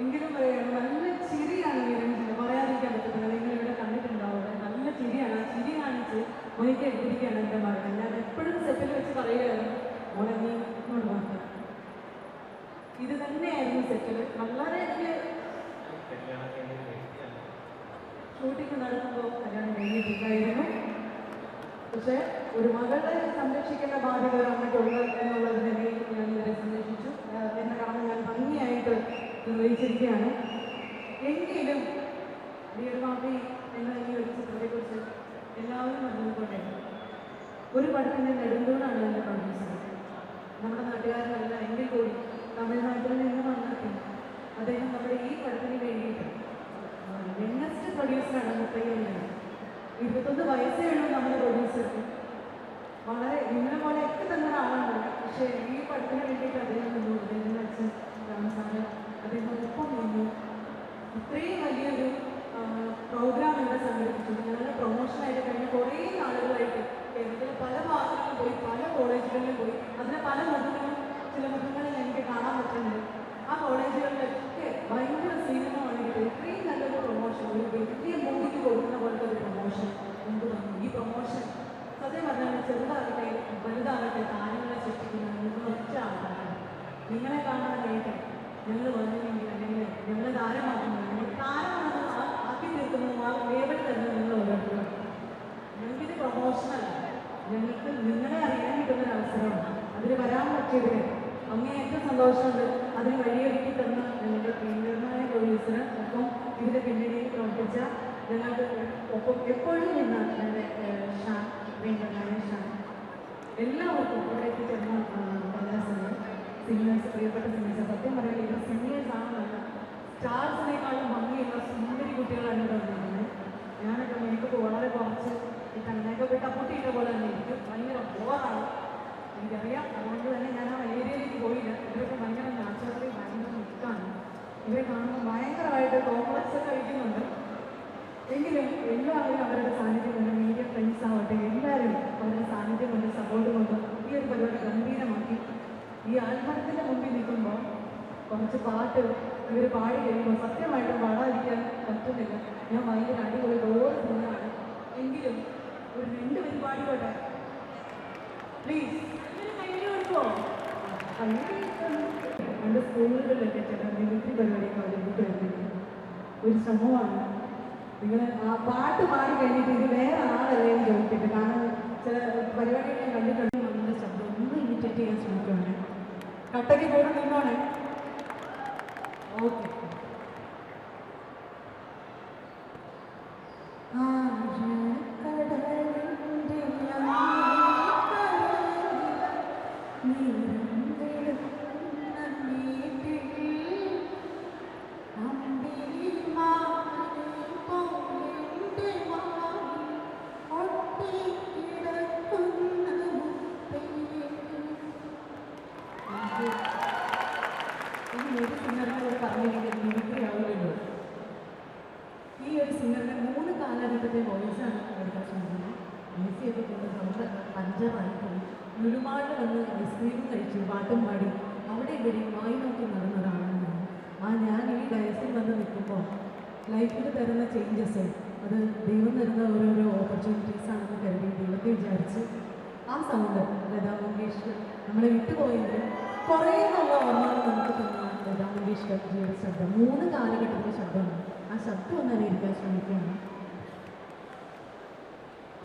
എങ്കിലും പറയുകയാണ്, നല്ല ചിരിയാണ് നിരഞ്ജന്, പറയാതിരിക്കാൻ പറ്റുന്നത്. നിങ്ങൾ ഇവിടെ കണ്ടിട്ടുണ്ടാവുക, നല്ല ചിരിയാണ്. ആ ചിരി കാണിച്ച് മൊയ്ക്ക് എടുത്തിരിക്കുകയാണ് എൻ്റെ മകൻ. ഞാൻ എപ്പോഴും സെറ്റിൽ വെച്ച് പറയുകയാണ്, മോളെ നീ ഇങ്ങോട്ട് നോക്കുക. ഇത് തന്നെയായിരുന്നു സെറ്റിൽ. വളരെ എനിക്ക് ഷൂട്ടിങ് നടക്കുമ്പോൾ കല്യാണം കഴിഞ്ഞിട്ടുണ്ടായിരുന്നു. പക്ഷേ ഒരു മകളെ സംരക്ഷിക്കേണ്ട ബാധ്യത ഒരു അമ്മയ്ക്കുള്ള എന്നുള്ളത് നിലയിൽ ഞാൻ ഇവരെ സംരക്ഷിച്ചു. എന്ന കടമ ഞാൻ ഭംഗിയായിട്ട് നിർവഹിച്ചിരിക്കുകയാണ്. എങ്കിലും ഡിയർ വാപ്പി എന്ന ഈ ഒരു ചിത്രത്തെക്കുറിച്ച് എല്ലാവരും അറിഞ്ഞുകൊണ്ടേ ഒരു പടത്തിൻ്റെ നെടുന്തൂണാണ് എൻ്റെ പ്രൊഡ്യൂസർ. നമ്മുടെ നാട്ടുകാരനല്ല എങ്കിൽ കൂടി തമിഴ്നാട്ടിൽ നിന്ന് വന്നെത്തി അദ്ദേഹം നമ്മുടെ ഈ പടത്തിന് വേണ്ടിയിട്ട് യങ്ങസ്റ്റ് പ്രൊഡ്യൂസറാണ്. 21 വയസ്സേ ഉള്ളൂ നമ്മുടെ പ്രൊഡ്യൂസർക്ക്. വളരെ ഇന്നലെ പോലെയൊക്കെ തന്നെ ഒരാളാണ്. പക്ഷേ ഈ പടത്തിന് വേണ്ടിയിട്ട് അദ്ദേഹം നിന്നു. അദ്ദേഹത്തിൻ്റെ അച്ഛൻ സാറ് അദ്ദേഹം ഒപ്പം നിന്നു. ഇത്രയും വലിയൊരു പ്രോഗ്രാം ഇവിടെ സംഘടിപ്പിച്ചു. ഞങ്ങളുടെ പ്രൊമോഷനായിട്ട് കഴിഞ്ഞ കുറേ നാളുകളായിട്ട് കേരളത്തിലെ പല ഭാഗങ്ങളിലും പോയി, പല കോളേജുകളിലും പോയി. അതിലെ പല മുഖങ്ങളും ചില മുഖങ്ങളിൽ എനിക്ക് കാണാൻ പറ്റുന്നുണ്ട്. ആ കോളേജുകളിലൊക്കെ ഭയങ്കര സിനിമ വന്നിട്ട് ഇത്രയും നല്ലൊരു പ്രൊമോഷൻ, ഒരു വലിയ മൂവിക്ക് കൊടുക്കുന്ന പോലത്തെ ഒരു പ്രൊമോഷൻ എന്ത് തന്നു. ഈ പ്രൊമോഷൻ സത്യം പറഞ്ഞാൽ ചെറുതാകട്ടെ വലുതാകട്ടെ താരങ്ങളെ സൃഷ്ടിക്കുന്ന നിങ്ങൾ ഒറ്റ ആൾക്കാരാണ്. നിങ്ങളെ കാണാൻ നേട്ടം ഞങ്ങൾ വന്നില്ലെങ്കിൽ അല്ലെങ്കിൽ അവസരമാണ്. അതിന് വരാൻ പറ്റിയതിൽ അങ്ങേയറ്റം സന്തോഷമുണ്ട്. അതിന് വഴിയൊരുക്കി തന്ന ഞങ്ങളുടെ പ്രിയങ്കരനായ പ്രൊഡ്യൂസറ്, ഒപ്പം ഇതിൻ്റെ പിന്നണിയിൽ പ്രവർത്തിച്ച ഞങ്ങൾക്ക് ഒപ്പം എപ്പോഴും നിന്ന ഞങ്ങളുടെ ഷാൻ, പ്രിയങ്കരനായ ഷാൻ, എല്ലാവർക്കും ഇവിടെ എത്തിച്ചേർന്ന സിംഗേഴ്സ്, പ്രിയപ്പെട്ട സിംഗേഴ്സ്. സത്യം പറയുന്നത് ഇവർ സിംഗേഴ്സ് ആണെന്നല്ല, സ്റ്റാർസിനേക്കാളും ഭംഗിയുള്ള സുന്ദരി കുട്ടികളാണ് ഇവിടെ വന്നിരുന്നത്. ഞാനൊക്കെ മേക്കപ്പ് വളരെ കുറച്ച് മേക്കപ്പ് ഇട്ട് അപ്പൂട്ടിയിട്ട പോലെ തന്നെ എനിക്ക് ഭയങ്കര ബോറാണ്, എനിക്കറിയാം. അതുകൊണ്ട് തന്നെ ഞാൻ ആ ഏരിയയിലേക്ക് പോയില്ല. ഇവരൊക്കെ ഭയങ്കര നാച്ചുറലി ഭയങ്കര ലുക്കാണ്. ഇവരെ കാണുമ്പോൾ ഭയങ്കരമായിട്ട് കോംപ്ലക്സ് ഒക്കെ കഴിക്കുന്നുണ്ട്. എങ്കിലും എല്ലാവരും അവരുടെ സാന്നിധ്യം കൊണ്ട്, മീഡിയ ഫ്രണ്ട്സ് ആവട്ടെ, എല്ലാവരും അവരുടെ സാന്നിധ്യം കൊണ്ട്, സപ്പോർട്ട് കൊണ്ട് ഈ ഒരു പരിപാടി ഗംഭീരമാക്കി. ഈ ആത്മാർത്ഥത്തിൻ്റെ മുമ്പിൽ നിൽക്കുമ്പോൾ കുറച്ച് പാട്ട് ഇവർ പാടി കഴിയുമ്പോൾ സത്യമായിട്ടും പാടാതിരിക്കാൻ പറ്റുന്നില്ല. ഞാൻ ഭയങ്കര അടിപൊളി ഡോർ സിനിമയാണ്. എങ്കിലും ഒരു 2 വരി പാടിക്കോട്ടെ പ്ലീസ്. കൊടുക്കുമോ? പണ്ട് സ്കൂളുകളിലൊക്കെ ചില മിമിക്രി പരിപാടിയൊക്കെ അവതരിപ്പിച്ച് വരുന്നത് ഒരു ശ്രമമാണ്. നിങ്ങൾ ആ പാട്ട് പാടി കഴിഞ്ഞിട്ട് ഇത് വേറെ ആളല്ലേ എന്ന് ചോദിക്കട്ടെ. കാരണം ചില പരിപാടികൾ ഞാൻ കണ്ടിട്ടുണ്ട്. നമ്മുടെ ശബ്ദം ഒന്ന് ഇമിറ്റേറ്റ് ചെയ്യാൻ ശ്രമിക്കുകയാണ്. കട്ടയ്ക്ക് കൂടെ നിന്നോണേ. ഓക്കെ. ഈ ഒരു സിംഗറിൻ്റെ 3 കാലഘട്ടത്തെ വോയിസാണ് എടുക്കാൻ ശ്രമിക്കുന്നത്. മ്യൂസിയൊക്കെ കൊണ്ട് നമ്മുടെ പഞ്ചറായി പോയി. ഒരുപാട് വന്ന് ഐസ്ക്രീമും കഴിച്ചു, പാട്ടും പാടി, അവിടെ ഇവിടെ വായി നോക്കി നടന്നൊരാളാണ് ഞാൻ. ഈ ഡയസിൽ വന്ന് നിൽക്കുമ്പോൾ ലൈഫിൽ തരുന്ന ചേഞ്ചസ്, അത് ദൈവം തരുന്ന ഓരോരോ ഓപ്പർച്യൂണിറ്റീസ് ആണെന്ന് കരുതി ദൈവത്തെ വിചാരിച്ച് ആ സൗണ്ട് ലതാ മങ്കേഷ്കർ നമ്മളെ വിട്ടുപോയെങ്കിലും കുറേ നല്ല ഓർമ്മകൾ നമുക്ക് തന്ന ലതാ മങ്കേഷ്കറിൻ്റെ ശബ്ദം, 3 കാലഘട്ടത്തിലെ ശബ്ദമാണ്. ആ ശബ്ദം ഒന്ന് അറിയിക്കാൻ ശ്രമിക്കുകയാണ്.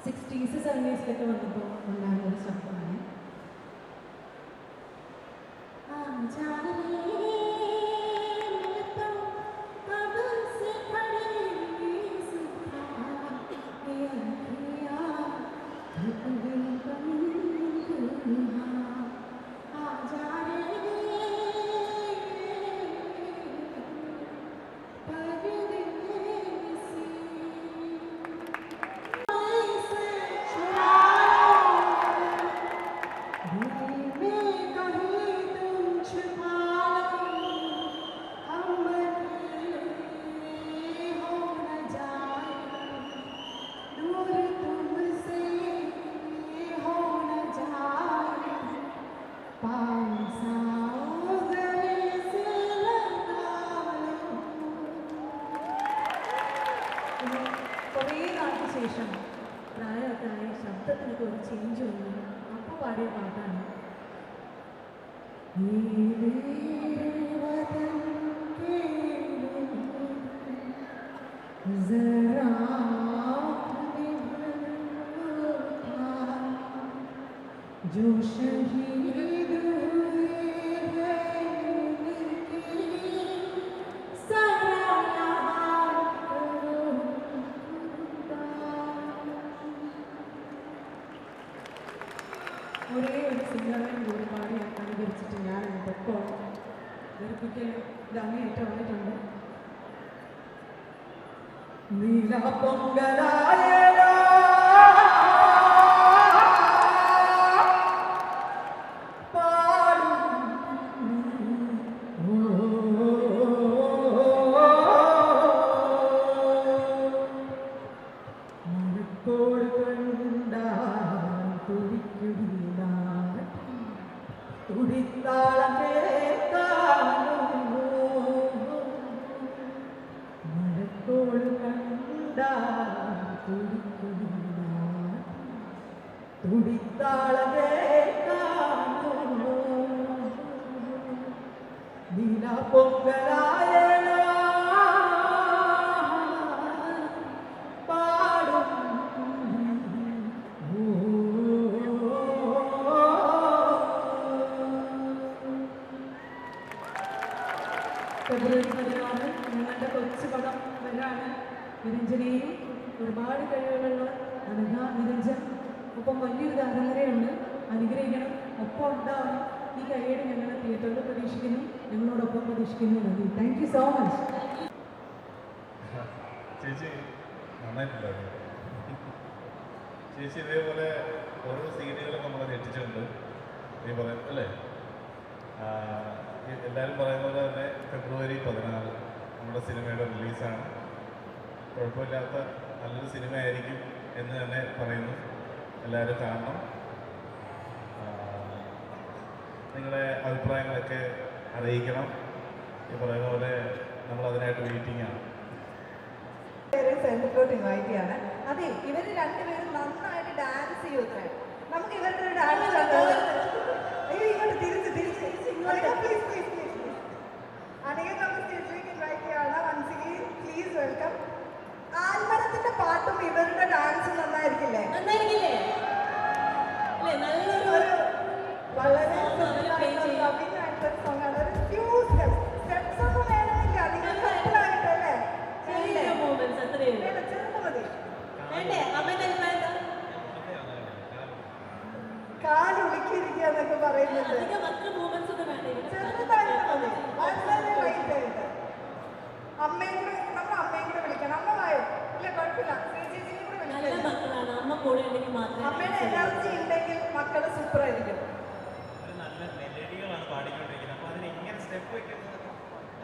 60s 70s വന്നപ്പോൾ ഉണ്ടായിരുന്നൊരു ശബ്ദമാണ്. കുറേ നാൾക്ക് ശേഷം പ്രായമൊക്കെ ആയി ശബ്ദത്തിനൊക്കെ ഒരു ചേഞ്ച് വന്നു. അപ്പോൾ പാടിയ പാട്ടാണ് जो शहीद ഒരേ ഒരു സിംഗറിനും കൂടി പാടി അനുകരിച്ചിട്ട് ഞാൻ ഇപ്പോൾ വെറുപ്പിക്കൽ ഇതങ്ങേറ്റം വന്നിട്ടുണ്ട്. നീല പൊങ്കലായ പാടും ഫെബ്രുവരി 16 ഞങ്ങളുടെ കൊച്ചു പടം വരാണ്. നിരഞ്ജനെയും ഒരുപാട് കഴിവുകളുള്ള അനഘ, നിരഞ്ജൻ, ഒപ്പം വലിയൊരു അരങ്ങരയുണ്ട്. അനുഗ്രഹിക്കണം, ഒപ്പം ഉണ്ടാവണം. ഈ കൈയ്യടി ഞങ്ങൾ തിയേറ്ററിൽ പ്രതീക്ഷിക്കുന്നു, ഞങ്ങളോടൊപ്പം പ്രതീക്ഷിക്കുന്നു. നന്ദി. Thank you so much.
ചേച്ചി നന്നായിട്ടുണ്ടായിരുന്നു. ചേച്ചി ഇതേപോലെ ഓരോ സീനുകളും നമ്മളെ ഞെട്ടിച്ചിട്ടുണ്ട്. നീ പറയും അല്ലേ? എല്ലാവരും പറയുന്ന പോലെ തന്നെ ഫെബ്രുവരി 16 നമ്മുടെ സിനിമയുടെ റിലീസാണ്. കുഴപ്പമില്ലാത്ത നല്ലൊരു സിനിമയായിരിക്കും എന്ന് തന്നെ പറയുന്നു. എല്ലാവരും കാണണം. നിങ്ങളുടെ അഭിപ്രായങ്ങളൊക്കെ അറിയിക്കണം. ഈ പറയുന്ന പോലെ നമ്മൾ അതിനായിട്ട് വെയിറ്റിംഗ് ആണ്.
സെന്ററിലോട്ട് ഇൻവൈറ്റ് ചെയ്യാണ്. അതെ, ഇവര് രണ്ടുപേരും നന്നായിട്ട് ഡാൻസ് ചെയ്യൂത്രേ. നമുക്ക് ഇവരുടെ ഒരു ഡാൻസ് ഇങ്ങോട്ട് തിരിച്ച് അനഘ നമുക്ക് സ്റ്റേജിലേക്ക് ഇൻവൈറ്റ് ചെയ്യാണ്. Once again please welcome. ആൽമരത്തിന്റെ പാട്ടും ഇവരുടെ ഡാൻസും നന്നായിരിക്കില്ലേ? ഒരു വളരെ ലവിംഗ് സോങ് ആണ്. ഒരു ഫ്യൂ സ്റ്റെപ്സ് ഒന്നും വേണമെന്നില്ല, നിങ്ങൾ കപ്പിളായിട്ടല്ലേ? ചെറുത് മതി. കാലുളുക്കിയിരിക്കുക എന്നൊക്കെ പറയുന്നുണ്ട്. ചെറുതായിട്ട് മതി, വളരെ ലൈറ്റ് ആയിട്ട്. അമ്മയും കൂടെ, നമ്മൾ അമ്മയും കൂടെ വിളിക്കണം. അമ്മ വായോ? ഇല്ല കുഴപ്പമില്ല, ചേച്ചിയും കൂടെ വിളിക്കണം. അമ്മയുടെ എനർജി ഉണ്ടെങ്കിൽ മക്കള് സൂപ്പർ ആയിരിക്കും.
നല്ല മെലഡികളാണ് പാടിക്കൊണ്ടിരിക്കുന്നത്. അപ്പൊ അതിന് ഇങ്ങനെ സ്റ്റെപ്പ് വെക്കുന്നത്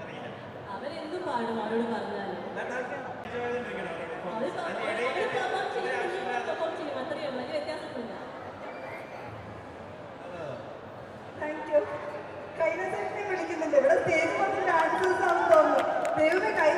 അറിയില്ല.
അവരെന്തും പാടും അവരോട് പറഞ്ഞാൽ. അത്രയും വലിയ വ്യത്യാസമില്ല.
Thank you. കൈനസേനെ വിളിക്കുന്നുണ്ട്. ഇവിടെ സ്റ്റേജ് മൊത്തം ഡാൻസേഴ്സ് ആണെന്ന് തോന്നുന്നു. ദൈവമേ, കൈ